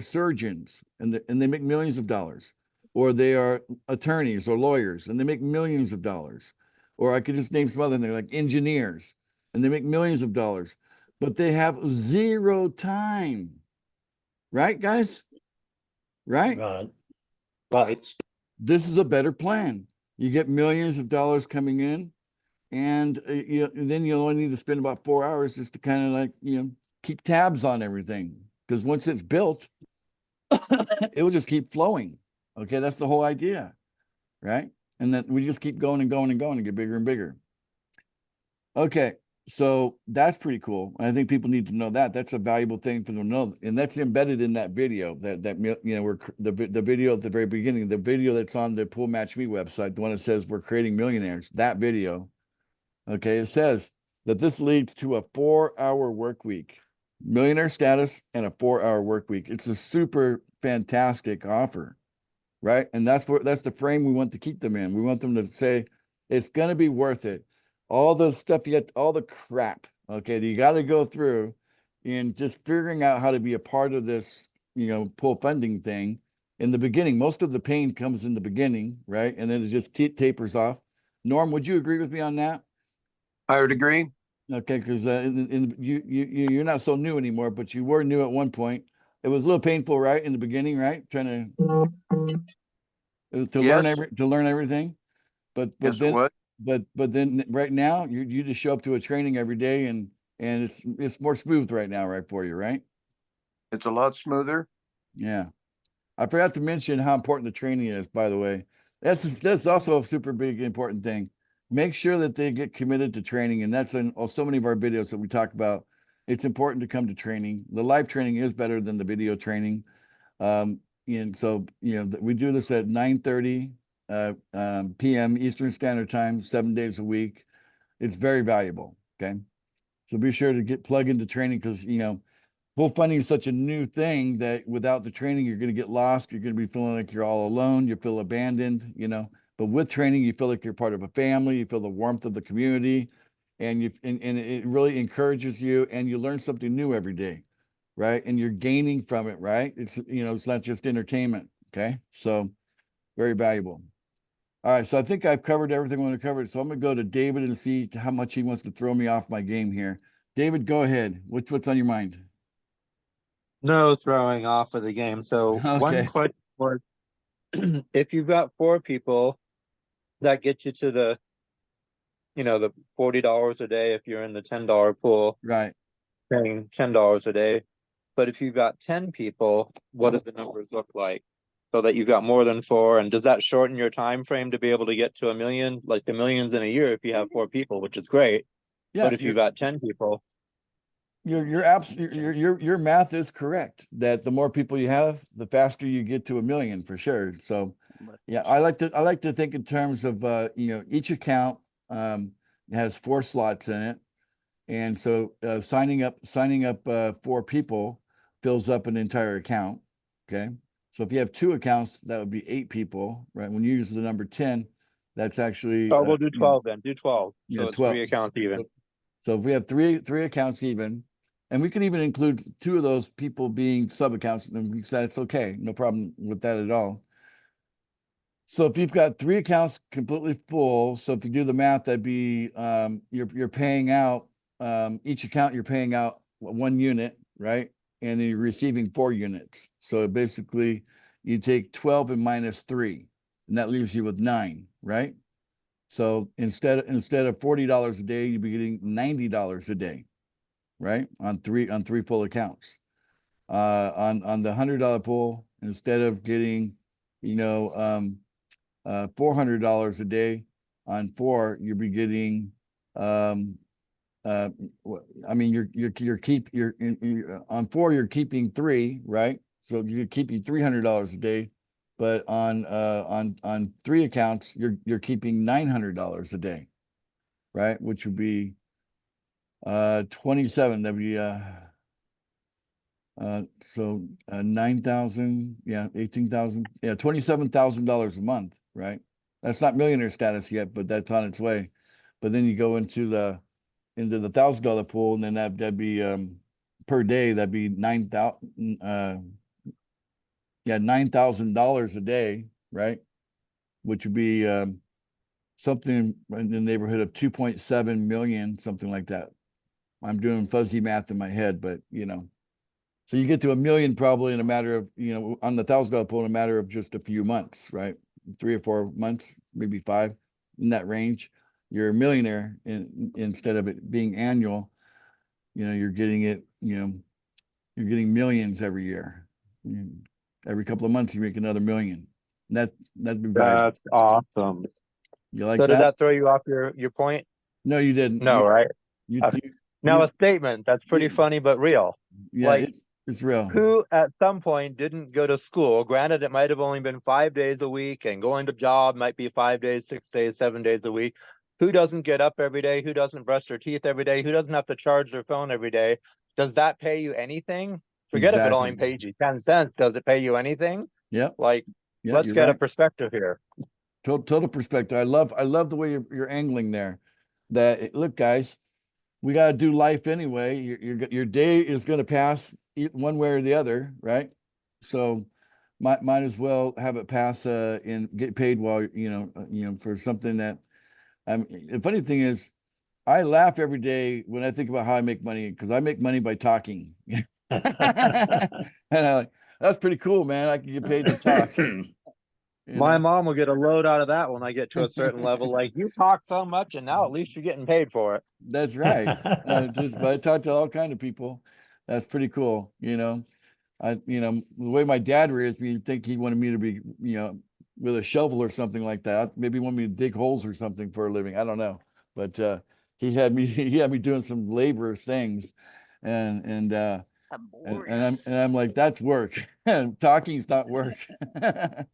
surgeons and they make millions of dollars, or they are attorneys or lawyers and they make millions of dollars, or I could just name some other things like engineers and they make millions of dollars, but they have 0 time, right, guys? Right? Right. Right. This is a better plan. You get millions of dollars coming in, and then you only need to spend about 4 hours just to kind of like, keep tabs on everything. Because once it's built, it will just keep flowing. Okay, that's the whole idea, right? And then we just keep going and going and going and get bigger and bigger. Okay, so that's pretty cool. I think people need to know that. That's a valuable thing for them to know, and that's embedded in that video. We're the video at the very beginning, the video that's on the Pool Match Me website, the one that says we're creating millionaires. That video, okay, it says that this leads to a 4-hour work week, millionaire status, and a 4-hour work week. It's a super fantastic offer, right? And that's the frame we want to keep them in. We want them to say it's going to be worth it. All the stuff all the crap, okay, that you got to go through in just figuring out how to be a part of this, pool funding thing. In the beginning, most of the pain comes in the beginning, right? And then it just tapers off. Norm, would you agree with me on that? I would agree. Okay, because you're not so new anymore, but you were new at one point. It was a little painful, right, in the beginning, right? Trying to learn everything, but then but then right now you just show up to a training every day, and it's more smooth right now, right, for you, right? It's a lot smoother. Yeah, I forgot to mention how important the training is. By the way, that's also a super big important thing. Make sure that they get committed to training, and that's in so many of our videos that we talk about. It's important to come to training. The live training is better than the video training. And so, we do this at 9:30 p.m. Eastern Standard Time, 7 days a week. It's very valuable. Okay. So be sure to get plugged into training because, pool funding is such a new thing that without the training, you're going to get lost. You're going to be feeling like you're all alone. You feel abandoned, but with training, you feel like you're part of a family. You feel the warmth of the community and it really encourages you and you learn something new every day. Right. And you're gaining from it. Right. It's not just entertainment. Okay. So very valuable. All right. So I think I've covered everything I want to cover. So I'm going to go to David and see how much he wants to throw me off my game here. David, go ahead. What's on your mind? No throwing off of the game. So one Okay. question was, if you've got 4 people, that gets you to the $40 a day if you're in the $10 pool, Right. paying $10 a day. But if you've got 10 people, what do the numbers look like? So that you've got more than 4, and does that shorten your time frame to be able to get to 1 million, like the millions in a year if you have 4 people, which is great. Yeah. But if you've got 10 people, your math is correct that the more people you have, the faster you get to 1 million for sure. So yeah, I like to think in terms of each account has 4 slots in it. And so signing up 4 people fills up an entire account. Okay. So if you have 2 accounts, that would be 8 people, right? When you use the number 10, that's actually we'll do 12 then. Do 12. Yeah, So it's 12. 3 accounts even. So if we have three accounts even, and we can even include 2 of those people being sub accounts, then we say it's okay, no problem with that at all. So if you've got 3 accounts completely full, so if you do the math, that'd be you're paying out each account, you're paying out 1 unit, right? And then you're receiving 4 units. So basically, you take 12 and minus 3, and that leaves you with 9, right? So instead of $40 a day, you'd be getting $90 a day, right? On three full accounts. On the $100 pool, instead of getting, $400 a day, on 4, you'll be getting, on 4, you're keeping 3, right? So you're keeping $300 a day. But on 3 accounts, you're keeping $900 a day, right? Which would be 27. That'd be 9,000, 18,000, $27,000 a month, right? That's not millionaire status yet, but that's on its way. But then you go into the $1,000 pool, and then that'd be per day, that'd be $9,000 a day, right? Which would be something in the neighborhood of 2.7 million, something like that. I'm doing fuzzy math in my head, but so you get to 1 million probably in a matter of, on the $1,000 pool in a matter of just a few months, right? 3 or 4 months, maybe 5, in that range. You're a millionaire instead of it being annual. You're getting it, you're getting millions every year. Every couple of months, you make another million. That'd be valuable. That's awesome. You like So that? did that throw you off your point? No, you didn't. No, right? Okay. Now you- a statement that's pretty you- funny but real. Yeah, like, it's real. Who at some point didn't go to school? Granted, it might have only been 5 days a week, and going to job might be 5 days, 6 days, 7 days a week. Who doesn't get up every day? Who doesn't brush their teeth every day? Who doesn't have to charge their phone every day? Does that pay you anything? Forget if it only Exactly. pays you 10 cents. Does it pay you anything? Yep. Like, Yep, let's you're get a right. perspective here. Total perspective. I love the way you're angling there. Look, guys, we got to do life anyway. Your day is going to pass one way or the other, right? So might as well have it pass and get paid while for something that. The funny thing is, I laugh every day when I think about how I make money because I make money by talking. And that's pretty cool, man. I can get paid to talk. My mom will get a load out of that when I get to a certain level. Like, you talk so much, and now at least you're getting paid for it. That's right. But I talk to all kind of people. That's pretty cool. The way my dad raised me, you'd think he wanted me to be, with a shovel or something like that. Maybe he wanted me to dig holes or something for a living. I don't know. But he had me doing some laborious things, and I'm like, that's work. Talking's not work. All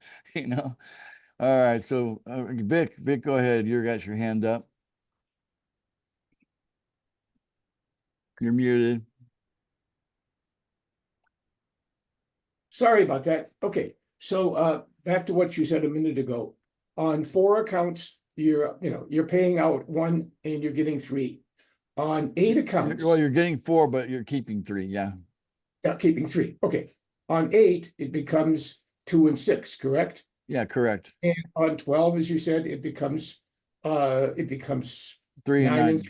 right. So Vic, go ahead. You got your hand up. You're muted. Sorry about that. Okay, so back to what you said a minute ago. On 4 accounts, you're paying out 1 and you're getting 3. On 8 accounts, Well, you're getting 4, but you're keeping 3. Yeah. keeping 3. Okay. On 8, it becomes 2 and 6, correct? Yeah, correct. And on 12, as you said, it becomes 3 and 9 9. and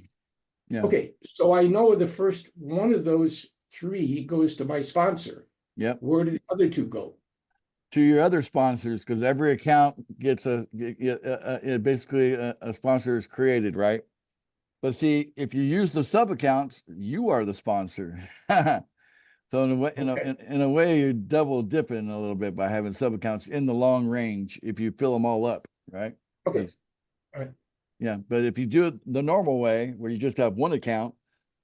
Yeah. Okay, so I know the first one of those 3 goes to my sponsor. Yep. Where do the other 2 go? To your other sponsors, because every account gets basically a sponsor is created, right? But see, if you use the sub accounts, you are the sponsor. So in a way, Okay. in a way, you're double dipping a little bit by having sub accounts in the long range if you fill them all up, right? Okay. 'Cause- All right. Yeah, but if you do it the normal way, where you just have one account,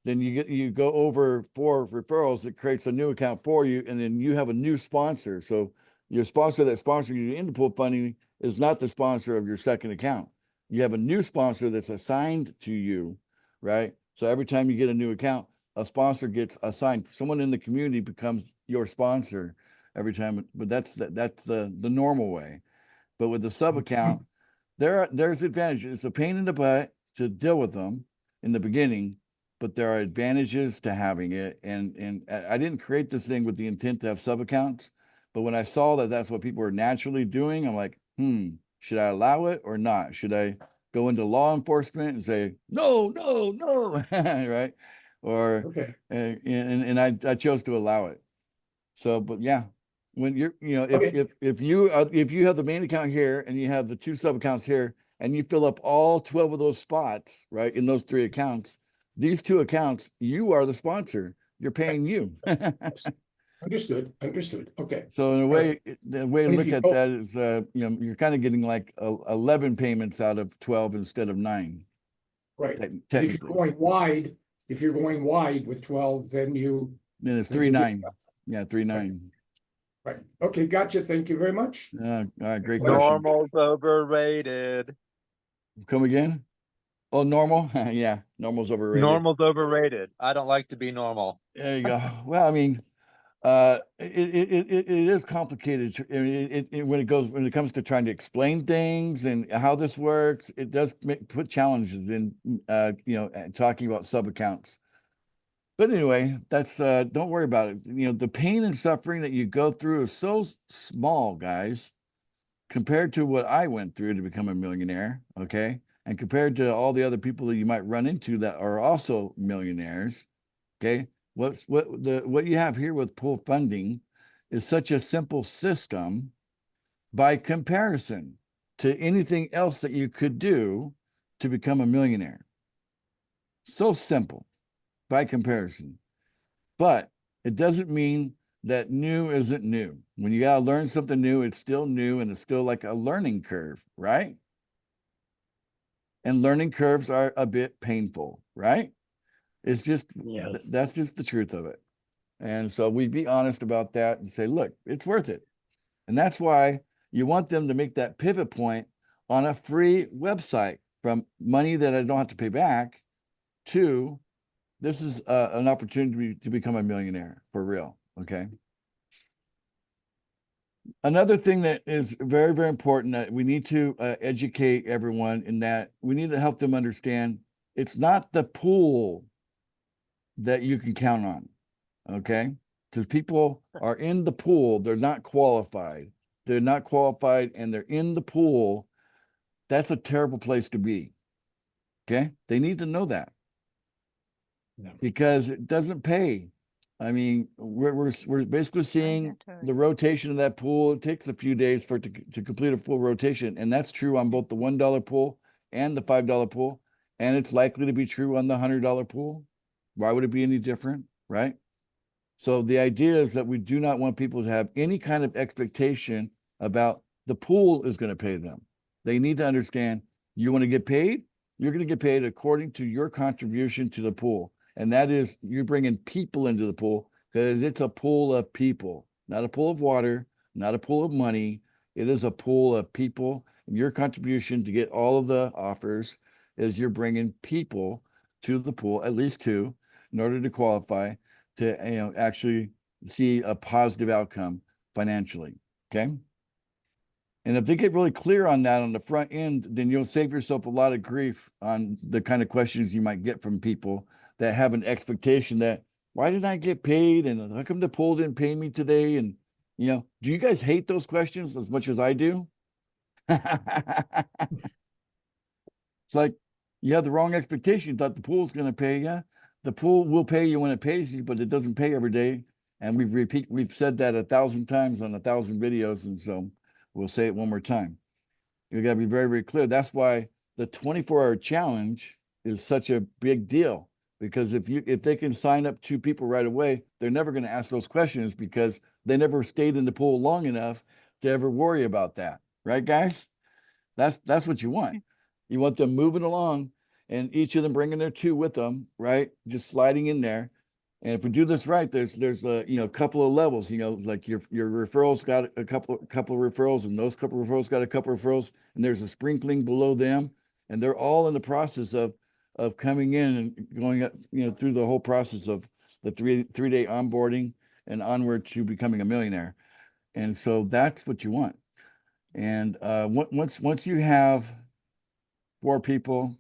then you go over 4 referrals, it creates a new account for you, and then you have a new sponsor. So your sponsor that sponsored you into pool funding is not the sponsor of your second account. You have a new sponsor that's assigned to you, right? So every time you get a new account, a sponsor gets assigned. Someone in the community becomes your sponsor every time. But that's the normal way. But with the sub account, there's advantages. It's a pain in the butt to deal with them in the beginning, but there are advantages to having it. And I didn't create this thing with the intent to have sub accounts, but when I saw that that's what people are naturally doing, I'm like, should I allow it or not? Should I go into law enforcement and say, no, right? Or, Okay. and I chose to allow it. So, but yeah, when you're, Okay. if you have the main account here and you have the 2 sub accounts here and you fill up all 12 of those spots, right, in those 3 accounts, these 2 accounts, you are the sponsor. You're paying you. Understood. Okay. So in a way, the way to And if look you at go- that is, you're kind of getting like 11 payments out of 12 instead of 9. Right. If you're Technically, going wide with 12, then you. then it's then 3 you get 9. that. Yeah, 3 9. Right. Okay, gotcha. Thank you very much. All right, great Pleasure. question. Normal's overrated. Come again? Oh, normal? Yeah, normal's overrated. Normal's overrated. I don't like to be normal. There you go. Well, I mean, it is complicated. I mean, when it comes to trying to explain things and how this works, it does put challenges in, talking about sub accounts. But anyway, that's don't worry about it. The pain and suffering that you go through is so small, guys, compared to what I went through to become a millionaire. Okay. And compared to all the other people that you might run into that are also millionaires. Okay. What you have here with pool funding is such a simple system by comparison to anything else that you could do to become a millionaire. So simple by comparison. But it doesn't mean that new isn't new. When you got to learn something new, it's still new and it's still like a learning curve, right? And learning curves are a bit painful, right? It's just, Yes. that's just the truth of it. And so we'd be honest about that and say, look, it's worth it. And that's why you want them to make that pivot point on a free website from money that I don't have to pay back to this is an opportunity to become a millionaire for real. Okay. Another thing that is very, very important that we need to educate everyone in that we need to help them understand it's not the pool that you can count on. Okay. Because people are in the pool, they're not qualified. They're not qualified and they're in the pool. That's a terrible place to be. Okay. They need to know that. Yeah. Because it doesn't pay. I mean, we're basically seeing Mandatory. the rotation of that pool. It takes a few days for it to complete a full rotation. And that's true on both the $1 pool and the $5 pool. And it's likely to be true on the $100 pool. Why would it be any different? Right. So the idea is that we do not want people to have any kind of expectation about the pool is going to pay them. They need to understand you want to get paid. You're going to get paid according to your contribution to the pool. And that is you're bringing people into the pool because it's a pool of people, not a pool of water, not a pool of money. It is a pool of people. And your contribution to get all of the offers is you're bringing people to the pool, at least 2, in order to qualify to, actually see a positive outcome financially. Okay. And if they get really clear on that on the front end, then you'll save yourself a lot of grief on the kind of questions you might get from people that have an expectation that, why didn't I get paid? And how come the pool didn't pay me today? And, do you guys hate those questions as much as I do? It's like, you have the wrong expectation. You thought the pool's going to pay you. The pool will pay you when it pays you, but it doesn't pay every day. And we've said that 1,000 times on 1,000 videos. And so we'll say it one more time. You got to be very, very clear. That's why the 24-hour challenge is such a big deal, because if they can sign up 2 people right away, they're never going to ask those questions because they never stayed in the pool long enough to ever worry about that. Right, guys? That's what you want. You want them moving along and each of them bringing their 2 with them, right? Just sliding in there. And if we do this right, there's a couple of levels, like your referrals got a couple of referrals, and those couple of referrals got a couple of referrals, and there's a sprinkling below them, and they're all in the process of coming in and going up, through the whole process of the three-day onboarding and onward to becoming a millionaire. And so that's what you want. And once you have 4 people,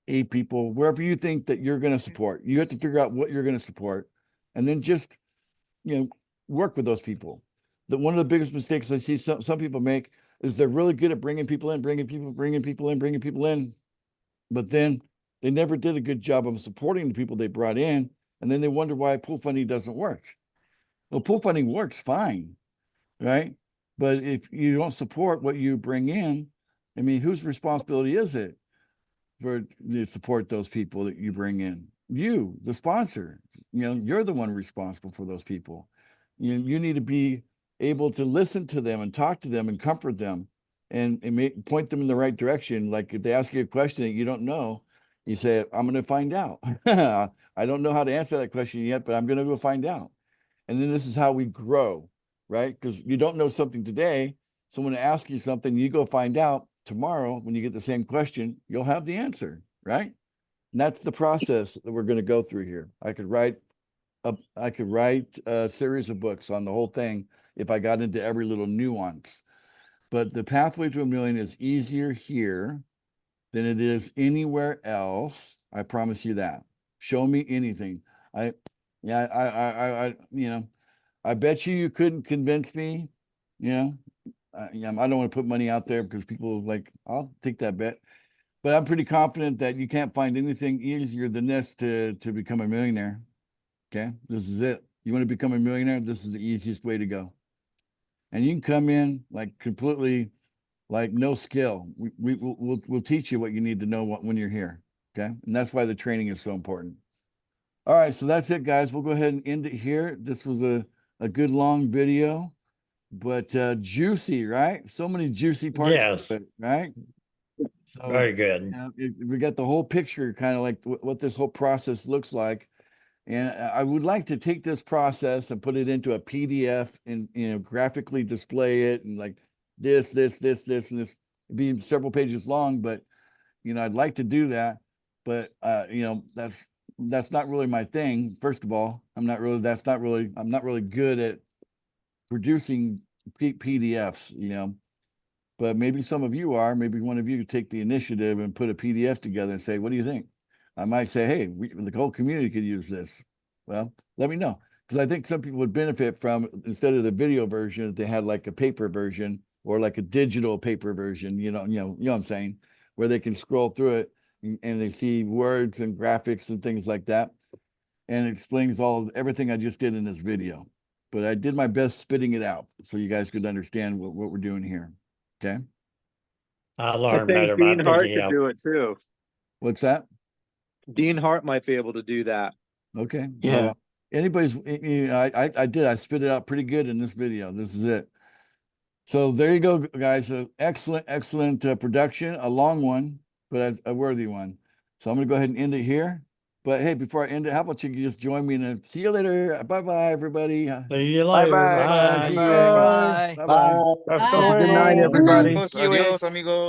8 people, wherever you think that you're going to support, you have to figure out what you're going to support, and then just, work with those people. One of the biggest mistakes I see some people make is they're really good at bringing people in, bringing people in, but then they never did a good job of supporting the people they brought in, and then they wonder why pool funding doesn't work. Well, pool funding works fine, right? But if you don't support what you bring in, I mean, whose responsibility is it to support those people that you bring in? You, the sponsor, you're the one responsible for those people. You need to be able to listen to them and talk to them and comfort them and point them in the right direction. Like if they ask you a question that you don't know, you say, I'm going to find out. I don't know how to answer that question yet, but I'm going to go find out. And then this is how we grow, right? Because you don't know something today, someone asks you something, you go find out. Tomorrow, when you get the same question, you'll have the answer, right? And that's the process that we're going to go through here. I could write a series of books on the whole thing if I got into every little nuance. But the pathway to $1 million is easier here than it is anywhere else. I promise you that. Show me anything. I bet you couldn't convince me, I don't want to put money out there because people like, I'll take that bet. But I'm pretty confident that you can't find anything easier than this to become a millionaire. Okay, this is it. You want to become a millionaire? This is the easiest way to go. And you can come in like completely, like no skill. We'll teach you what you need to know when you're here. Okay, and that's why the training is so important. All right, so that's it, guys. We'll go ahead and end it here. This was a good long video. But juicy, right? So many juicy parts Yes. of it, right? So Very good. we got the whole picture, kind of like what this whole process looks like. And I would like to take this process and put it into a PDF and graphically display it, and like this, and this. It'd be several pages long, but I'd like to do that. But that's not really my thing. First of all, I'm not really good at producing PDFs, but maybe some of you are. Maybe one of you could take the initiative and put a PDF together and say, what do you think? I might say, hey, the whole community could use this. Well, let me know, because I think some people would benefit from, instead of the video version, if they had like a paper version or like a digital paper version, you know what I'm saying, where they can scroll through it and they see words and graphics and things like that, and it explains everything I just did in this video. But I did my best spitting it out so you guys could understand what we're doing here. Okay. I'll learn better about PDF. do it too. What's that? Dean Hart might be able to do that. Okay. Yeah. Anybody's, I spit it out pretty good in this video. This is it. So there you go, guys. Excellent production, a long one, but a worthy one. So I'm going to go ahead and end it here. But hey, before I end it, how about you just join me and see you later. Bye-bye, everybody. See you later. Bye-bye. Bye. See you. Bye-bye. That's Bye. the way. Good night, everybody. Adios, amigos.